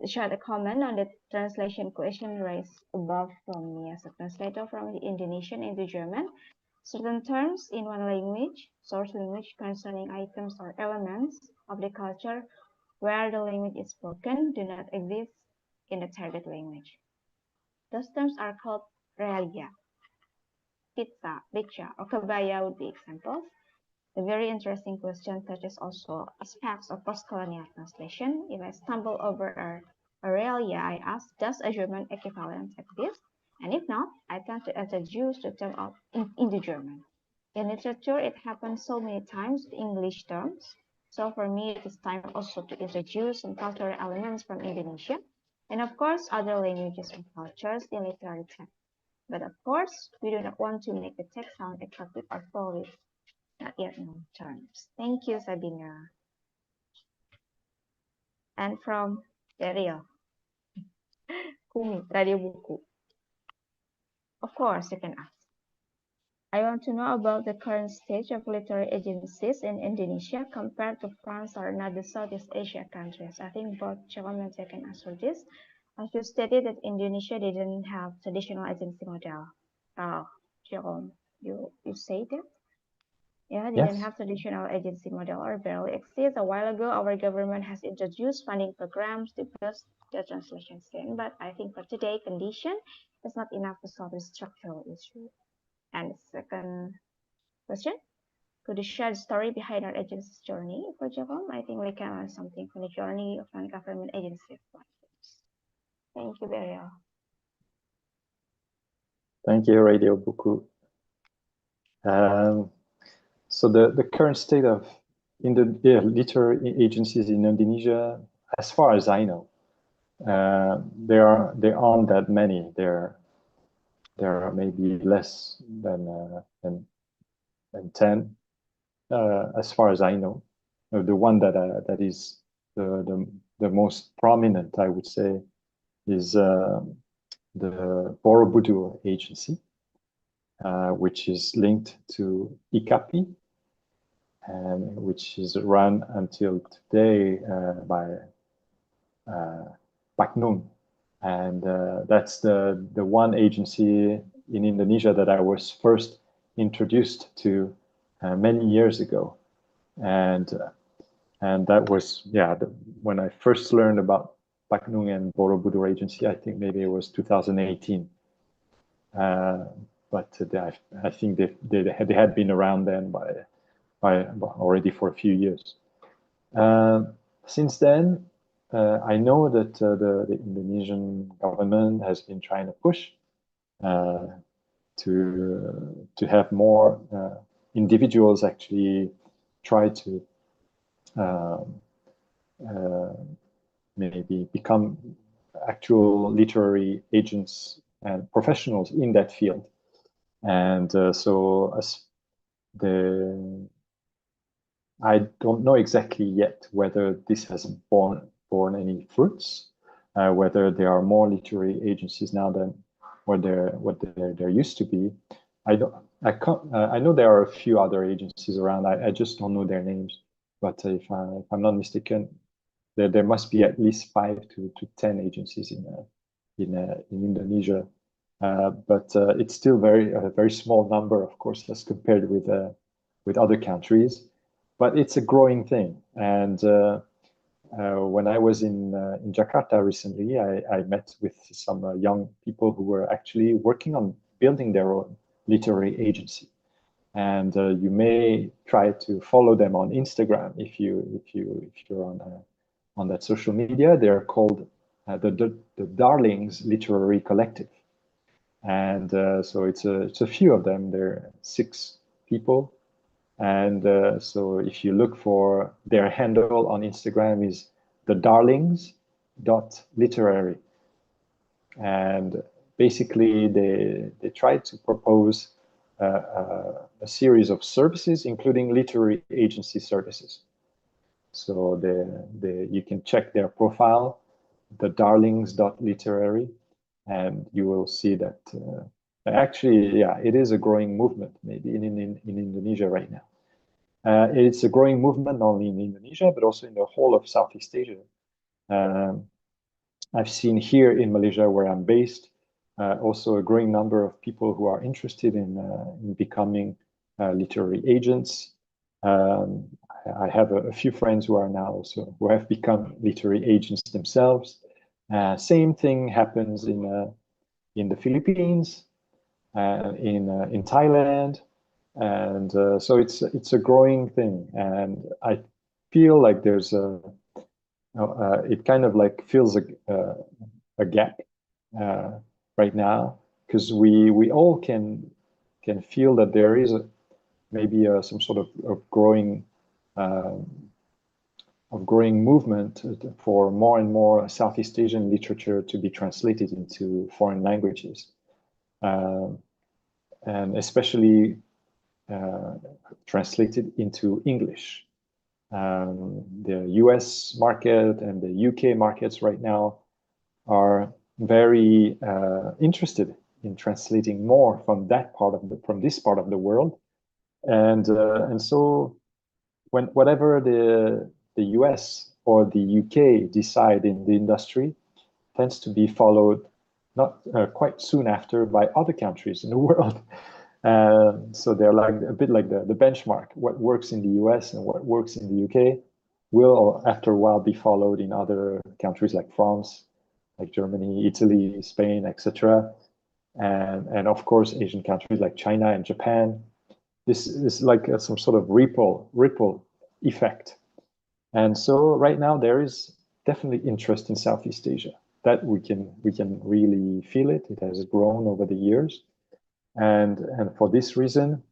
Share the comment on the translation question raised above from me as a translator from the Indonesian into German. Certain terms in one language, source language, concerning items or elements of the culture where the language is spoken do not exist in the target language. Those terms are called realia. Pizza, bicha, or kabaya would be examples. A very interesting question touches also aspects of post-colonial translation. If I stumble over a realia, I ask, does a German equivalent exist? And if not, I tend to introduce the term into German. In literature, it happens so many times with English terms. So for me, it is time also to introduce some cultural elements from Indonesia, and of course, other languages and cultures in literary text. But of course, we do not want to make the text sound attractive or full with not yet known terms. Thank you, Sabina. And from Daryl, KUMMI, Radio Buku. Of course, you can ask. I want to know about the current stage of literary agencies in Indonesia compared to France or another Southeast Asia countries. I think both Jérôme and I can answer this. As you stated that Indonesia didn't have traditional agency model. Jérôme, you say that? Yeah, didn't have traditional agency model or barely exists. A while ago, our government has introduced funding programs to boost the translation scene, but I think for today's condition, it's not enough to solve the structural issue. And second question, could you share the story behind our agency's journey for Jérôme? I think we can learn something from the journey of non-government agencies. Thank you, Daryl. Thank you, Radio Buku. So the current state of literary agencies in Indonesia, as far as I know, there aren't that many. There are maybe less than 10, as far as I know. The one that is the most prominent, I would say, is the Borobudur agency, which is linked to IKAPI, and which is run until today by Pak Nung. And that's the one agency in Indonesia that I was first introduced to many years ago. And that was, when I first learned about Pak Nung and Borobudur agency, I think maybe it was 2018. but I think they had been around then already for a few years. Since then, I know that the Indonesian government has been trying to push to have more individuals actually try to maybe become actual literary agents and professionals in that field. And so as I don't know exactly yet whether this has borne any fruits, whether there are more literary agencies now than what there used to be. I know there are a few other agencies around. I just don't know their names. But if I'm not mistaken, there must be at least 5 to 10 agencies in Indonesia. But it's still a very small number, of course, as compared with other countries. But it's a growing thing. And when I was in Jakarta recently, I met with some young people who were actually working on building their own literary agency. And you may try to follow them on Instagram if you're on that social media. They're called the Darlings Literary Collective. And so it's a few of them. There are 6 people. And so if you look for their handle on Instagram is thedarlings.literary. And basically they try to propose a series of services, including literary agency services. So you can check their profile, thedarlings.literary, and you will see that actually, yeah, it is a growing movement, maybe in Indonesia right now. It's a growing movement not only in Indonesia, but also in the whole of Southeast Asia. I've seen here in Malaysia, where I'm based, also a growing number of people who are interested in becoming literary agents. I have a few friends who are now also who have become literary agents themselves. Same thing happens in the Philippines, in Thailand, and so it's a growing thing. And I feel like there's it kind of like fills a gap right now, because we all can feel that there is maybe some sort of growing movement for more and more Southeast Asian literature to be translated into foreign languages, and especially translated into English. The US market and the UK markets right now are very interested in translating more from this part of the world, and so whatever the US or the UK decide in the industry tends to be followed not quite soon after by other countries in the world. So they're like a bit like the benchmark. What works in the US and what works in the UK will, after a while, be followed in other countries like France, like Germany, Italy, Spain, etc. And of course, Asian countries like China and Japan. This is like some sort of ripple effect. And so right now there is definitely interest in Southeast Asia. That we can really feel it. It has grown over the years. And for this reason,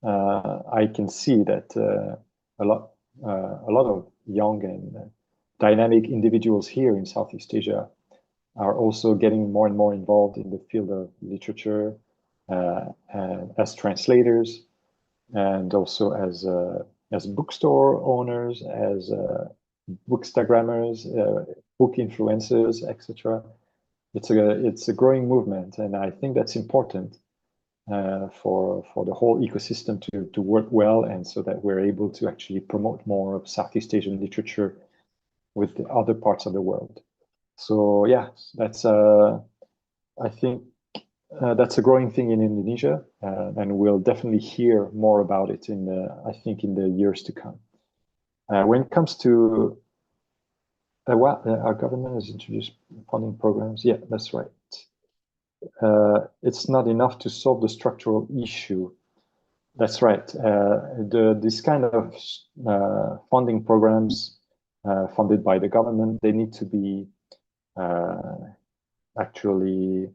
I can see that a lot of young and dynamic individuals here in Southeast Asia are also getting more and more involved in the field of literature, and as translators, and also as bookstore owners, as bookstagrammers, book influencers, etc. It's a growing movement, and I think that's important for the whole ecosystem to work well, and so that we're able to actually promote more of Southeast Asian literature with the other parts of the world. So yeah, that's I think that's a growing thing in Indonesia, and we'll definitely hear more about it I think in the years to come. When it comes to our government has introduced funding programs. Yeah, that's right. it's not enough to solve the structural issue. That's right. This kind of funding programs funded by the government, they need to be actually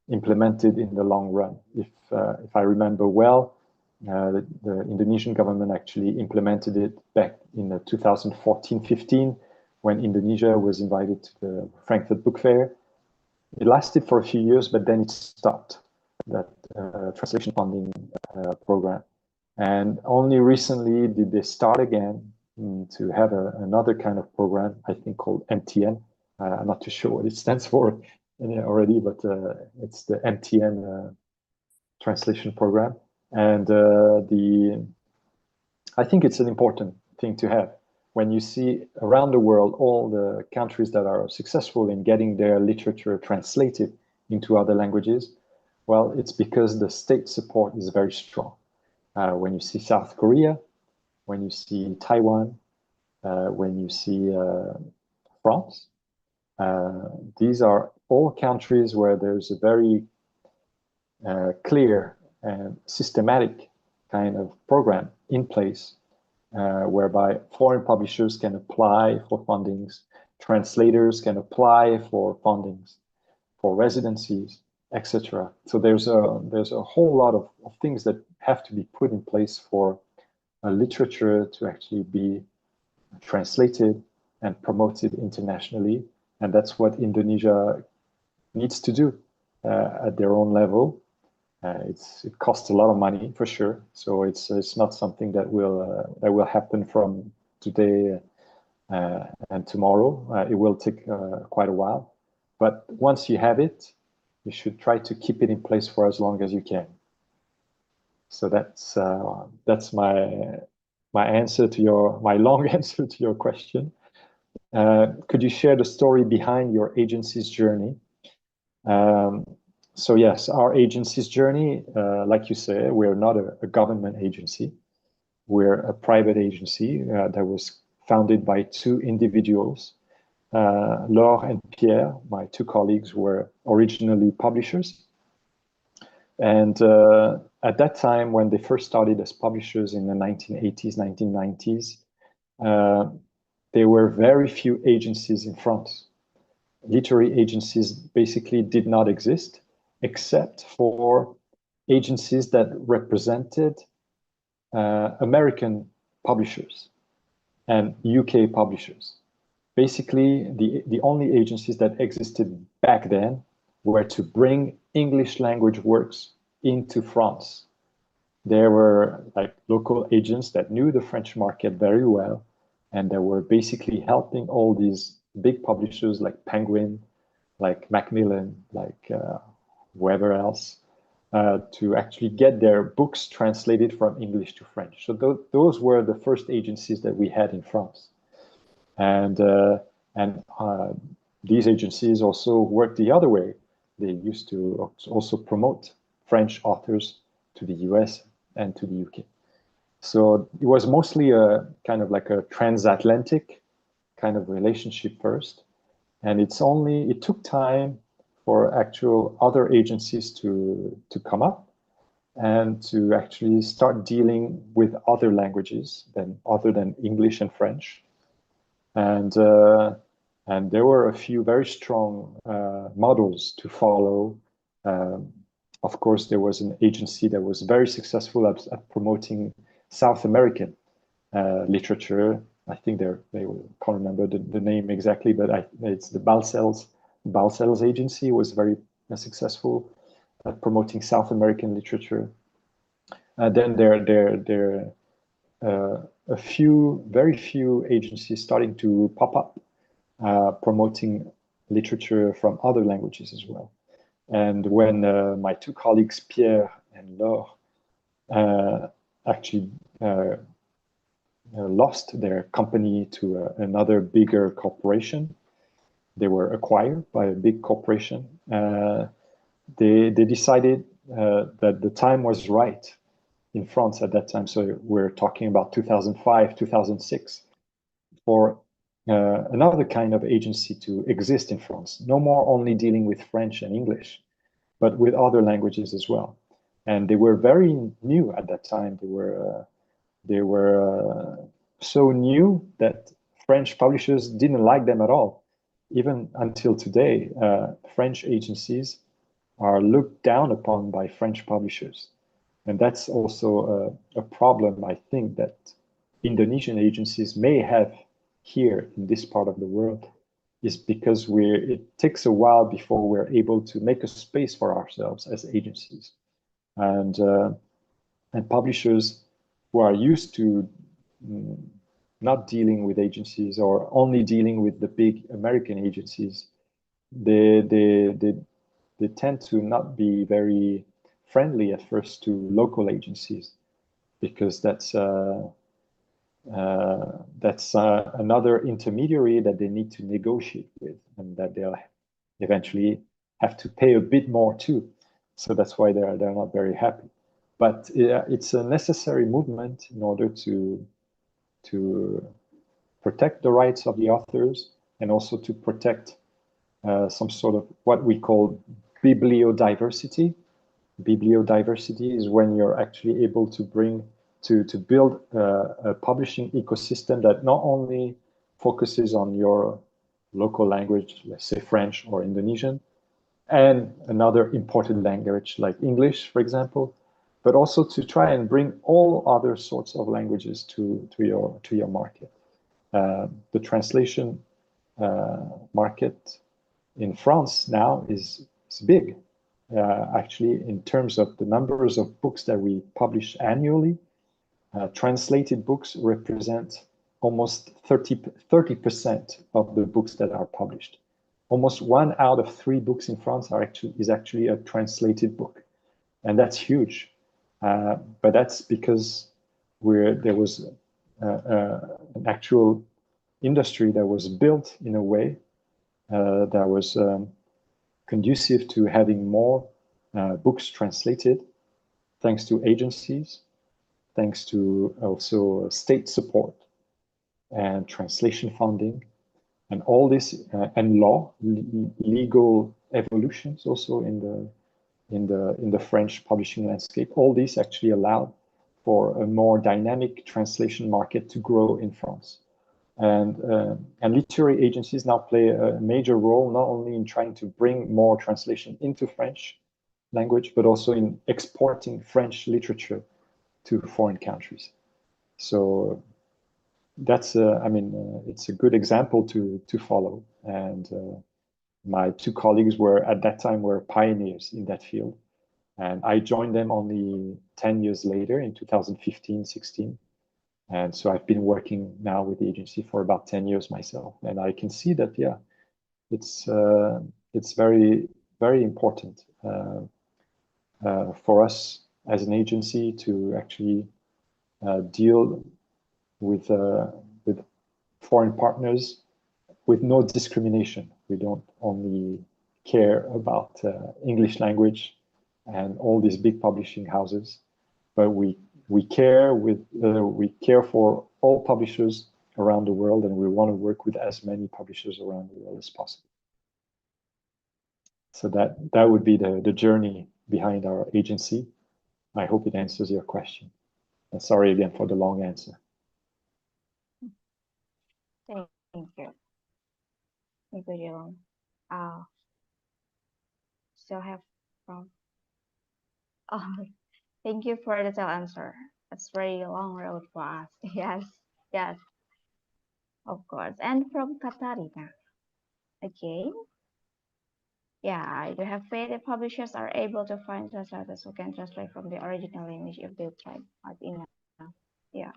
implemented in the long run. If I remember well, the Indonesian government actually implemented it back in 2014-15 when Indonesia was invited to the Frankfurt Book Fair. It lasted for a few years, but then it stopped, that translation funding program. And only recently did they start again to have another kind of program, I think called MTN. I'm not too sure what it stands for already, but it's the MTN translation program. And I think it's an important thing to have. When you see around the world all the countries that are successful in getting their literature translated into other languages, well, it's because the state support is very strong. When you see South Korea, when you see Taiwan, when you see France, these are all countries where there's a very clear and systematic kind of program in place whereby foreign publishers can apply for fundings, translators can apply for fundings, for residencies, etc. So there's a whole lot of things that have to be put in place for literature to actually be translated and promoted internationally. And that's what Indonesia needs to do at their own level. It costs a lot of money for sure. So it's not something that will happen from today and tomorrow. It will take quite a while. But once you have it, you should try to keep it in place for as long as you can. So that's my answer to my long answer to your question. Could you share the story behind your agency's journey? So yes, our agency's journey, like you say, we're not a government agency. We're a private agency that was founded by two individuals. Laure and Pierre, my two colleagues, were originally publishers. And at that time, when they first started as publishers in the 1980s, 1990s, there were very few agencies in France. Literary agencies basically did not exist, except for agencies that represented American publishers and UK publishers. Basically, the only agencies that existed back then were to bring English language works into France. There were like local agents that knew the French market very well, and they were basically helping all these big publishers like Penguin, like Macmillan, like whoever else, to actually get their books translated from English to French. So those were the first agencies that we had in France. And these agencies also worked the other way. They used to also promote French authors to the US and to the UK. So it was mostly a kind of like a transatlantic kind of relationship first. And it took time for actual other agencies to come up and to actually start dealing with other languages other than English and French. And there were a few very strong models to follow. Of course, there was an agency that was very successful at promoting South American literature. I think they can't remember the name exactly, but it's the Balcells agency was very successful at promoting South American literature. Then there very few agencies starting to pop up, promoting literature from other languages as well. And when my two colleagues, Pierre and Laure, actually lost their company to another bigger corporation, they were acquired by a big corporation. They decided that the time was right in France at that time. So we're talking about 2005, 2006, for another kind of agency to exist in France. No more only dealing with French and English, but with other languages as well. And they were very new at that time. They were so new that French publishers didn't like them at all. Even until today, French agencies are looked down upon by French publishers. And that's also a problem, I think, that Indonesian agencies may have here in this part of the world, is because it takes a while before we're able to make a space for ourselves as agencies. And publishers who are used to not dealing with agencies or only dealing with the big American agencies, they tend to not be very friendly at first to local agencies, because that's another intermediary that they need to negotiate with, and that they'll eventually have to pay a bit more too. So that's why they're not very happy. But it's a necessary movement in order to protect the rights of the authors, and also to protect some sort of what we call bibliodiversity. Bibliodiversity is when you're actually able to build a publishing ecosystem that not only focuses on your local language, let's say French or Indonesian, and another important language like English, for example, but also to try and bring all other sorts of languages to your market. The translation market in France now is big. Actually, in terms of the numbers of books that we publish annually, translated books represent almost 30% of the books that are published. Almost 1 out of 3 books in France is actually a translated book, and that's huge. But that's because there was an actual industry that was built in a way that was conducive to having more books translated, thanks to agencies, thanks to also state support and translation funding, and all this and legal evolutions also in the French publishing landscape. All these actually allowed for a more dynamic translation market to grow in France. And literary agencies now play a major role, not only in trying to bring more translation into French language, but also in exporting French literature to foreign countries. So that's, it's a good example to follow. And my 2 colleagues at that time were pioneers in that field. And I joined them only 10 years later in 2015, 16. And so I've been working now with the agency for about 10 years myself. And I can see that, yeah, it's very, very important for us as an agency to actually deal with foreign partners with no discrimination. We don't only care about English language and all these big publishing houses, but we care for all publishers around the world, and we want to work with as many publishers around the world as possible. So that would be the journey behind our agency. I hope it answers your question. And sorry again for the long answer. Thank you. Thank you, Jérôme. Still have from. Oh, thank you for the detailed answer. It's very long road for us. Yes, yes, of course. And from Katarina. Okay. Yeah, you have faith that publishers are able to find translators who can translate from the original language if they try hard enough. Yeah.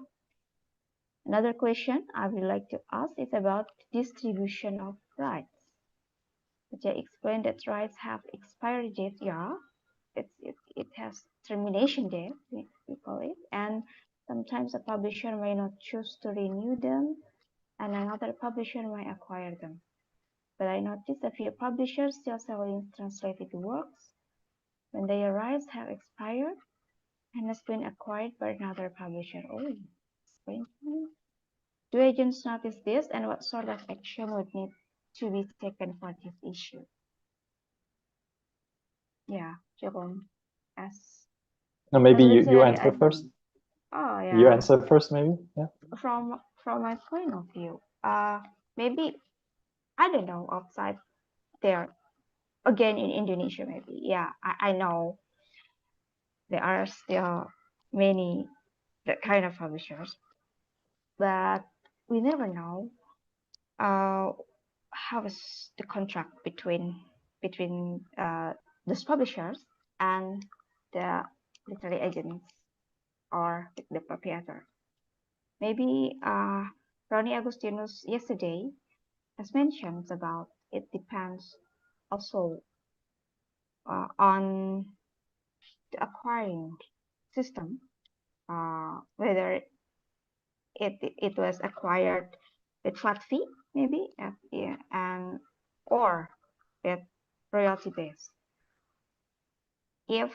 Another question I would like to ask is about distribution of rights. Could you explain that rights have expiry date? Yeah, it has termination date, we call it, and sometimes a publisher may not choose to renew them, and another publisher may acquire them. But I noticed a few publishers still selling translated works when their rights have expired and has been acquired by another publisher. Oh, strange. Do agents notice this, and what sort of action would need to be taken for this issue? Yeah, Jérôme, as No, maybe you literary answer item. first. Oh yeah. You answer first, maybe. Yeah. From my point of view, maybe I don't know outside there. Again, in Indonesia, maybe. Yeah, I know there are still many that kind of publishers, but we never know how is the contract between those publishers and the literary agents or the proprietor. Maybe Ronnie Agustinus yesterday has mentioned about it depends also on the acquiring system, whether it was acquired with flat fee, maybe, yeah, and or with royalty base. If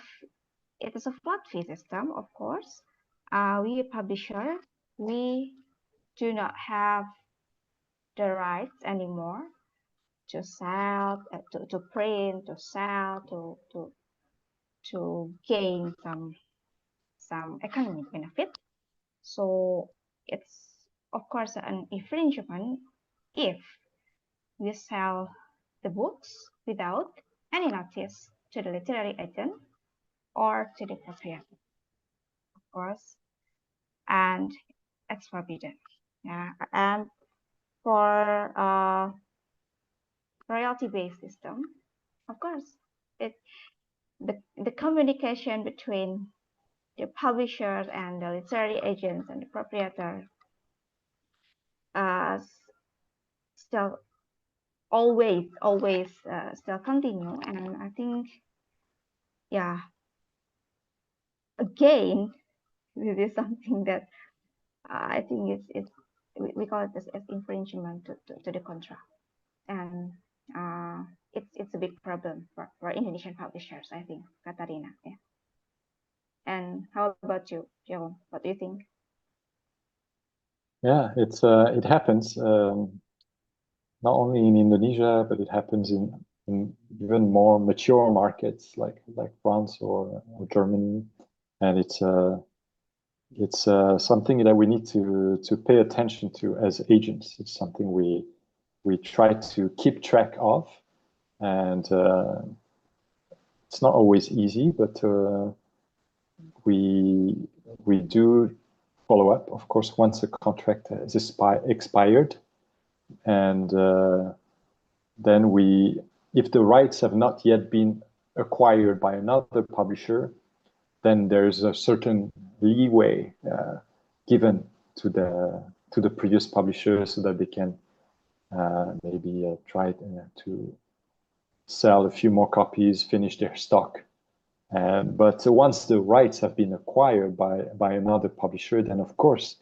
it is a flat fee system, of course, we publisher, we do not have the rights anymore to sell, to print, to sell, to gain some economic benefit. So it's of course an infringement if we sell the books without any notice to the literary agent or to the proprietor, of course, and it's forbidden. Yeah, and for royalty-based system, of course, the communication between the publishers and the literary agents and the proprietor still always still continue, and I think, yeah, again, this is something that I think it's we call it as infringement to the contract, and it's a big problem for Indonesian publishers, I think, Katarina. Yeah. And how about you, Jérôme? What do you think? Yeah, it happens not only in Indonesia, but it happens in even more mature markets like France or Germany, and it's something that we need to pay attention to as agents. It's something we try to keep track of, and it's not always easy, but we do follow up, of course, once a contract is expired, and then if the rights have not yet been acquired by another publisher, then there's a certain leeway given to the previous publisher so that they can maybe try to sell a few more copies, finish their stock. But once the rights have been acquired by another publisher, then of course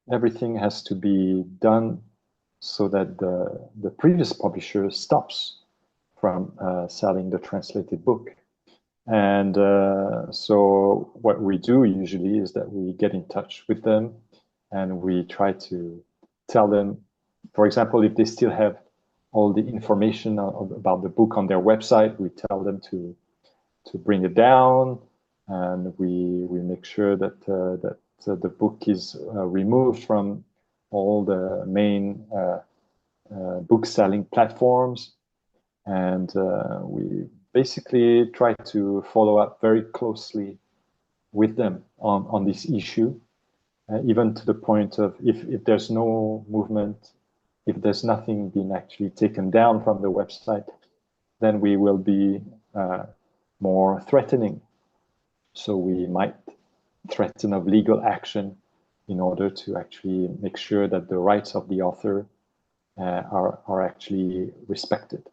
everything has to be done so that the previous publisher stops from selling the translated book. And so what we do usually is that we get in touch with them and we try to tell them, for example, if they still have all the information about the book on their website, we tell them to bring it down, and we make sure that the book is removed from all the main book selling platforms, and we basically try to follow up very closely with them on this issue, even to the point of if there's no movement, if there's nothing being actually taken down from the website, then we will be more threatening. So we might threaten of legal action in order to actually make sure that the rights of the author are actually respected.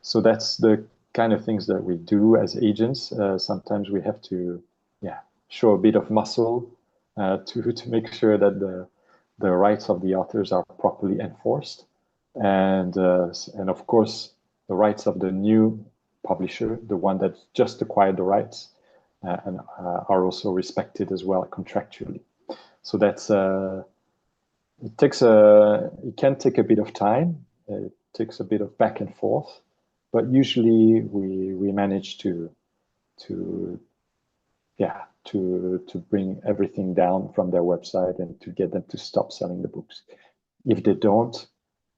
So that's the kind of things that we do as agents. Sometimes we have to, show a bit of muscle to make sure that the rights of the authors are properly enforced, and of course the rights of the new publisher, the one that just acquired the rights, and are also respected as well contractually. So that's it can take a bit of time. It takes a bit of back and forth, but usually we manage to to bring everything down from their website and to get them to stop selling the books. If they don't,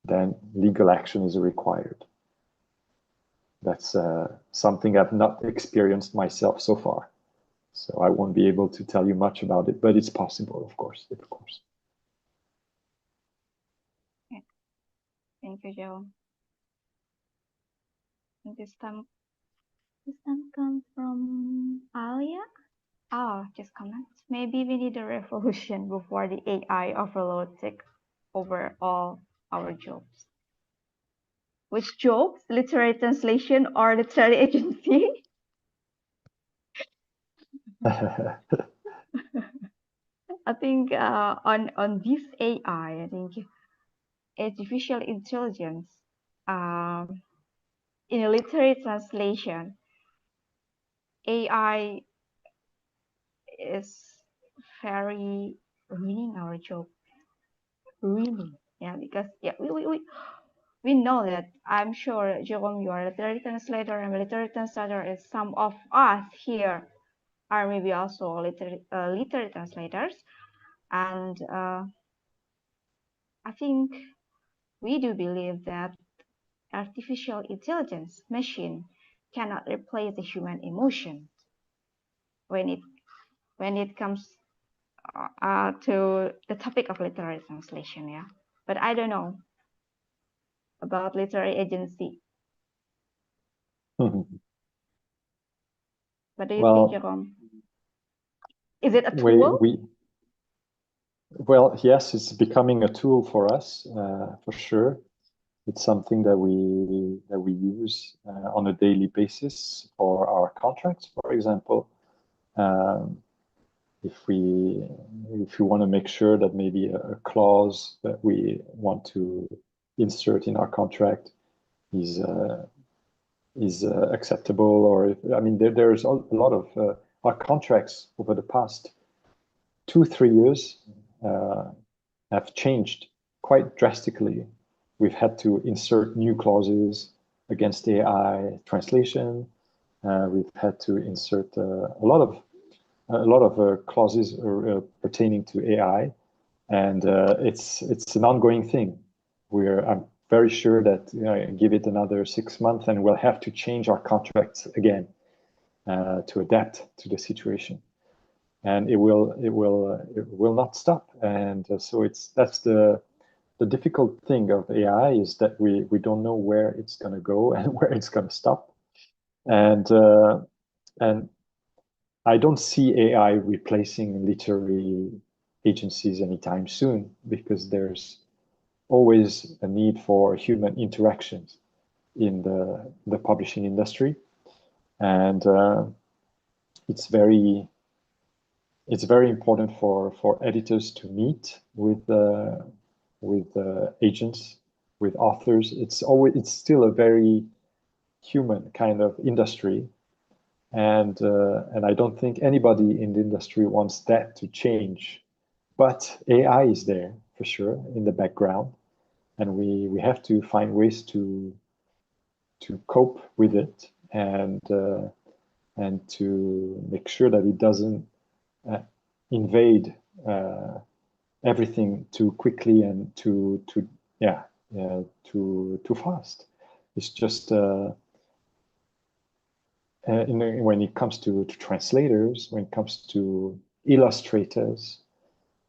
then legal action is required. That's something I've not experienced myself so far. So I won't be able to tell you much about it, but it's possible, of course. Yeah. Thank you, Jérôme. This time comes from Alia. Oh, just comments. Maybe we need a revolution before the AI overload takes over all our jobs. Which jobs? Literary translation or literary agency? I think on this AI, I think artificial intelligence in a literary translation, AI is very ruining our job. Ruining, yeah, because yeah, we know that. I'm sure, Jérôme, you are a literary translator, and a literary translator is some of us here are maybe also literary translators, and I think we do believe that artificial intelligence machine cannot replace the human emotion when it comes to the topic of literary translation, yeah. But I don't know about literary agency. What do you think, Jérôme? Is it a tool? Well, yes, it's becoming a tool for us, for sure. It's something that we use on a daily basis for our contracts, for example. If we want to make sure that maybe a clause that we want to insert in our contract is acceptable, or I mean, there's a lot of our contracts over the past 2-3 years have changed quite drastically. We've had to insert new clauses against AI translation. We've had to insert a lot of clauses pertaining to AI, and it's an ongoing thing. I'm very sure that give it another 6 months and we'll have to change our contracts again to adapt to the situation, and it will not stop. And so that's the difficult thing of AI, is that we don't know where it's going to go and where it's going to stop, and I don't see AI replacing literary agencies anytime soon, because there's always a need for human interactions in the publishing industry, and it's very important for editors to meet with agents, with authors. It's still a very human kind of industry. And I don't think anybody in the industry wants that to change. But AI is there for sure in the background, and we have to find ways to cope with it, and to make sure that it doesn't invade everything too quickly and too fast. It's just when it comes to translators, when it comes to illustrators,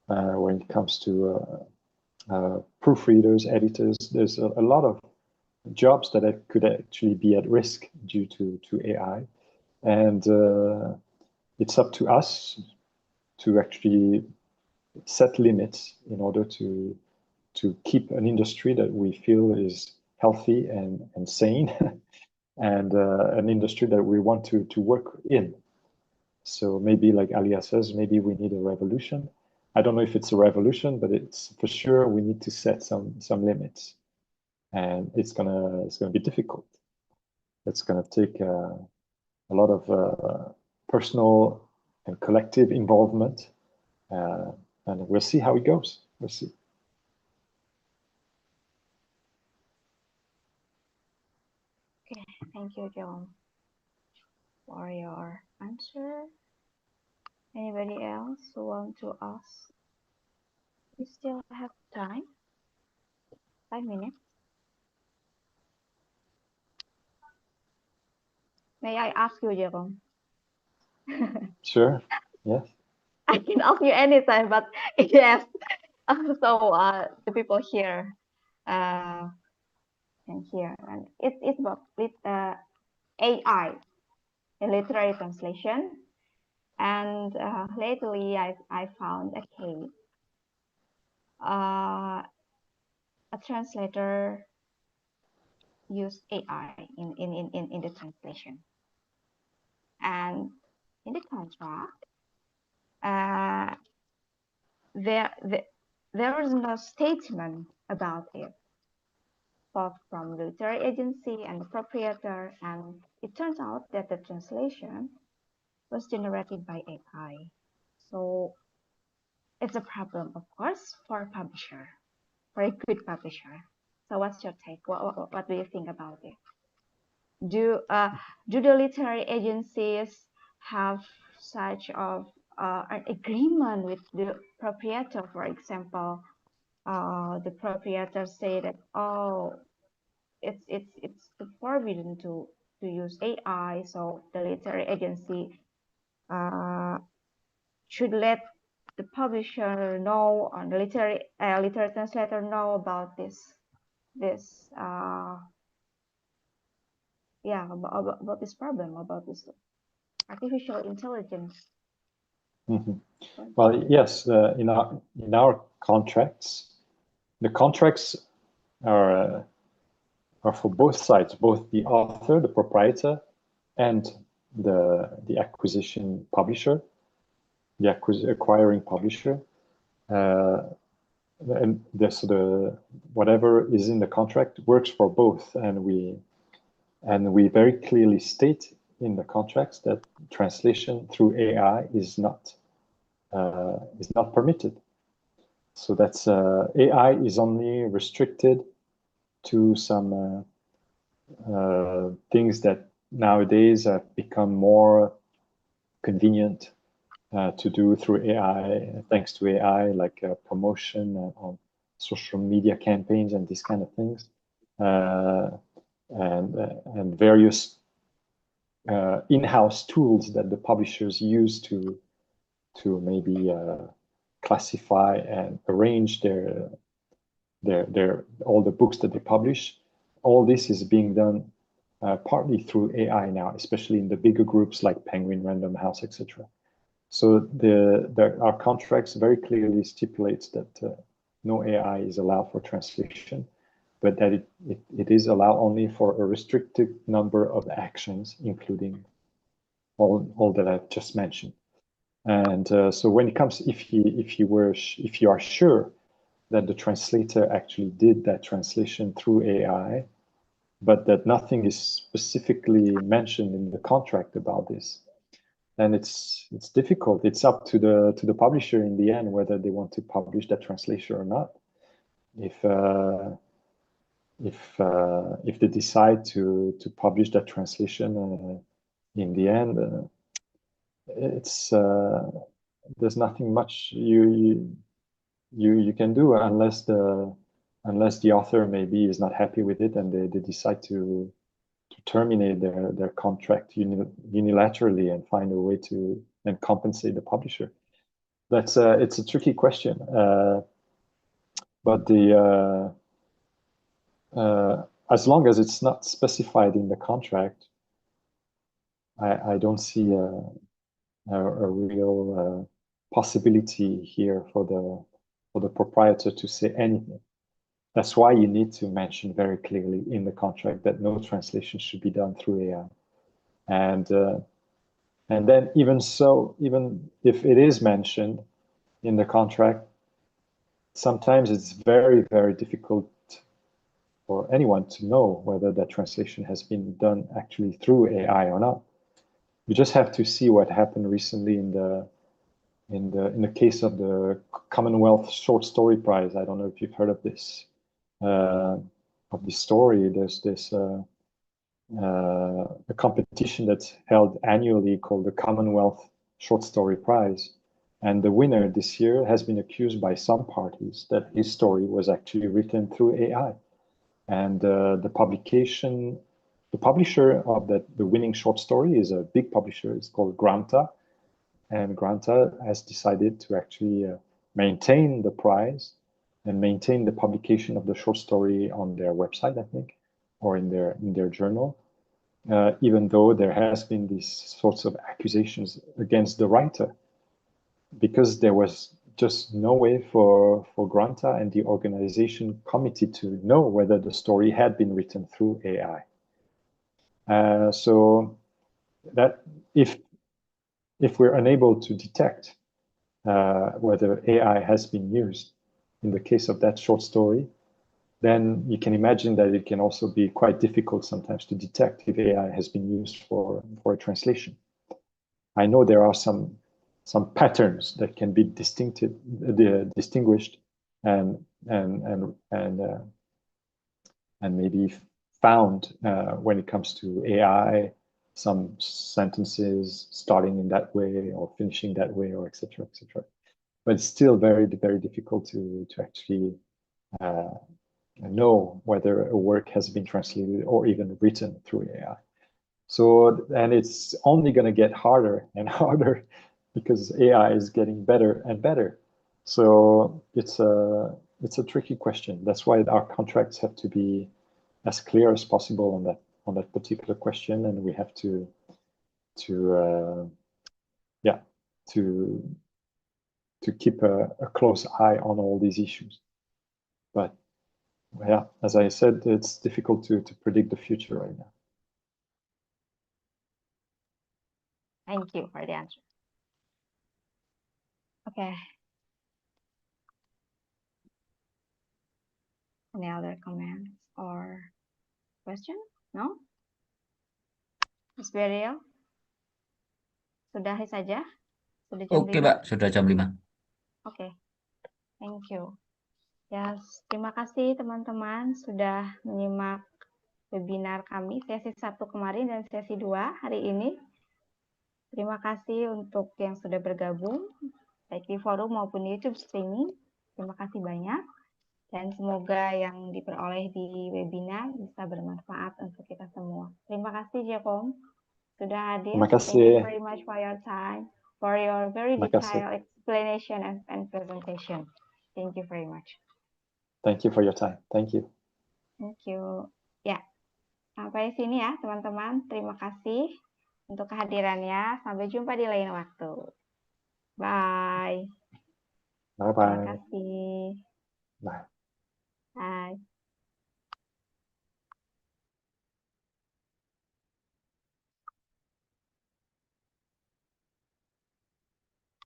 when it comes to proofreaders, editors, there's a lot of jobs that could actually be at risk due to AI. And it's up to us to actually set limits in order to keep an industry that we feel is healthy and sane, and an industry that we want to work in. So maybe, like Alia says, maybe we need a revolution. I don't know if it's a revolution, but it's for sure we need to set some limits, and it's gonna be difficult. It's gonna take a lot of personal and collective involvement, and we'll see how it goes. We'll see. Okay, thank you, Jérôme. for your answer. Anybody else who want to ask? We still have time. 5 minutes. May I ask you, Jérôme? Sure. Yes. I can ask you anytime, but yes. So the people here can hear, and it's about with AI in literary translation. And lately, I found a case. A translator used AI in the translation, and in the contract, there is no statement about it, both from the literary agency and the proprietor, and it turns out that the translation was generated by AI. So it's a problem, of course, for a publisher, for a good publisher. So what's your take? What do you think about it? Do the literary agencies have such of an agreement with the proprietor? For example, the proprietor say that, oh, it's forbidden to use AI, so the literary agency should let the publisher know, or the literary translator know about this about this problem, about this artificial intelligence. Well, yes, in our contracts, the contracts are for both sides, both the author, the proprietor, and the acquisition publisher, the acquiring publisher. And the whatever is in the contract works for both, and we very clearly state in the contracts that translation through AI is not permitted. So that's AI is only restricted to some things that nowadays have become more convenient to do through AI, thanks to AI, like promotion on social media campaigns and these kind of things, and various in-house tools that the publishers use to maybe classify and arrange their all the books that they publish. All this is being done partly through AI now, especially in the bigger groups like Penguin, Random House, etc. So our contracts very clearly stipulates that no AI is allowed for translation, but that it is allowed only for a restricted number of actions, including all that I've just mentioned. And so when it comes, if you are sure that the translator actually did that translation through AI, but that nothing is specifically mentioned in the contract about this, then it's difficult. It's up to the publisher in the end whether they want to publish that translation or not. If they decide to publish that translation, in the end, it's there's nothing much you can do unless the author maybe is not happy with it and they decide to terminate their contract unilaterally and find a way to then compensate the publisher. That's it's a tricky question, but as long as it's not specified in the contract, I don't see a real possibility here for the proprietor to say anything. That's why you need to mention very clearly in the contract that no translation should be done through AI. And then even if it is mentioned in the contract, sometimes it's very, very difficult for anyone to know whether that translation has been done actually through AI or not. You just have to see what happened recently in the case of the Commonwealth Short Story Prize. I don't know if you've heard of this story. There's this a competition that's held annually called the Commonwealth Short Story Prize. And the winner this year has been accused by some parties that his story was actually written through AI. And the publisher of the winning short story is a big publisher. It's called Granta. And Granta has decided to actually maintain the prize and maintain the publication of the short story on their website, I think, or in their journal, even though there has been these sorts of accusations against the writer, because there was just no way for Granta and the organization committee to know whether the story had been written through AI. So that if we're unable to detect whether AI has been used in the case of that short story, then you can imagine that it can also be quite difficult sometimes to detect if AI has been used for a translation. I know there are some patterns that can be distinguished and maybe found when it comes to AI, some sentences starting in that way or finishing that way, or etc., etc. But it's still very, very difficult to actually know whether a work has been translated or even written through AI. So, and it's only going to get harder and harder because AI is getting better and better. So it's a tricky question. That's why our contracts have to be as clear as possible on that particular question, and we have to keep a close eye on all these issues. But yeah, as I said, it's difficult to predict the future right now. Thank you for the answer. Okay. Any other comments or question? No? Mas Beriel? Sudahi saja? Sudah jam Oke, 5? Mbak, sudah jam 5. Oke. Thank you. Yes, terima kasih teman-teman sudah menyimak webinar kami sesi 1 kemarin dan sesi 2 hari ini. Terima kasih untuk yang sudah bergabung, baik di forum maupun YouTube streaming. Terima kasih banyak. Dan semoga yang diperoleh di webinar bisa bermanfaat untuk kita semua. Terima kasih, Jérôme, sudah hadir. Terima kasih. Thank you very much for your time, for your very Terima kasih. detailed explanation and presentation. Thank you very much. Thank you for your time. Thank you. Thank you. Ya, sampai sini ya, teman-teman. Terima kasih untuk kehadirannya. Sampai jumpa di lain waktu. Bye. Bye-bye. Terima kasih. Bye.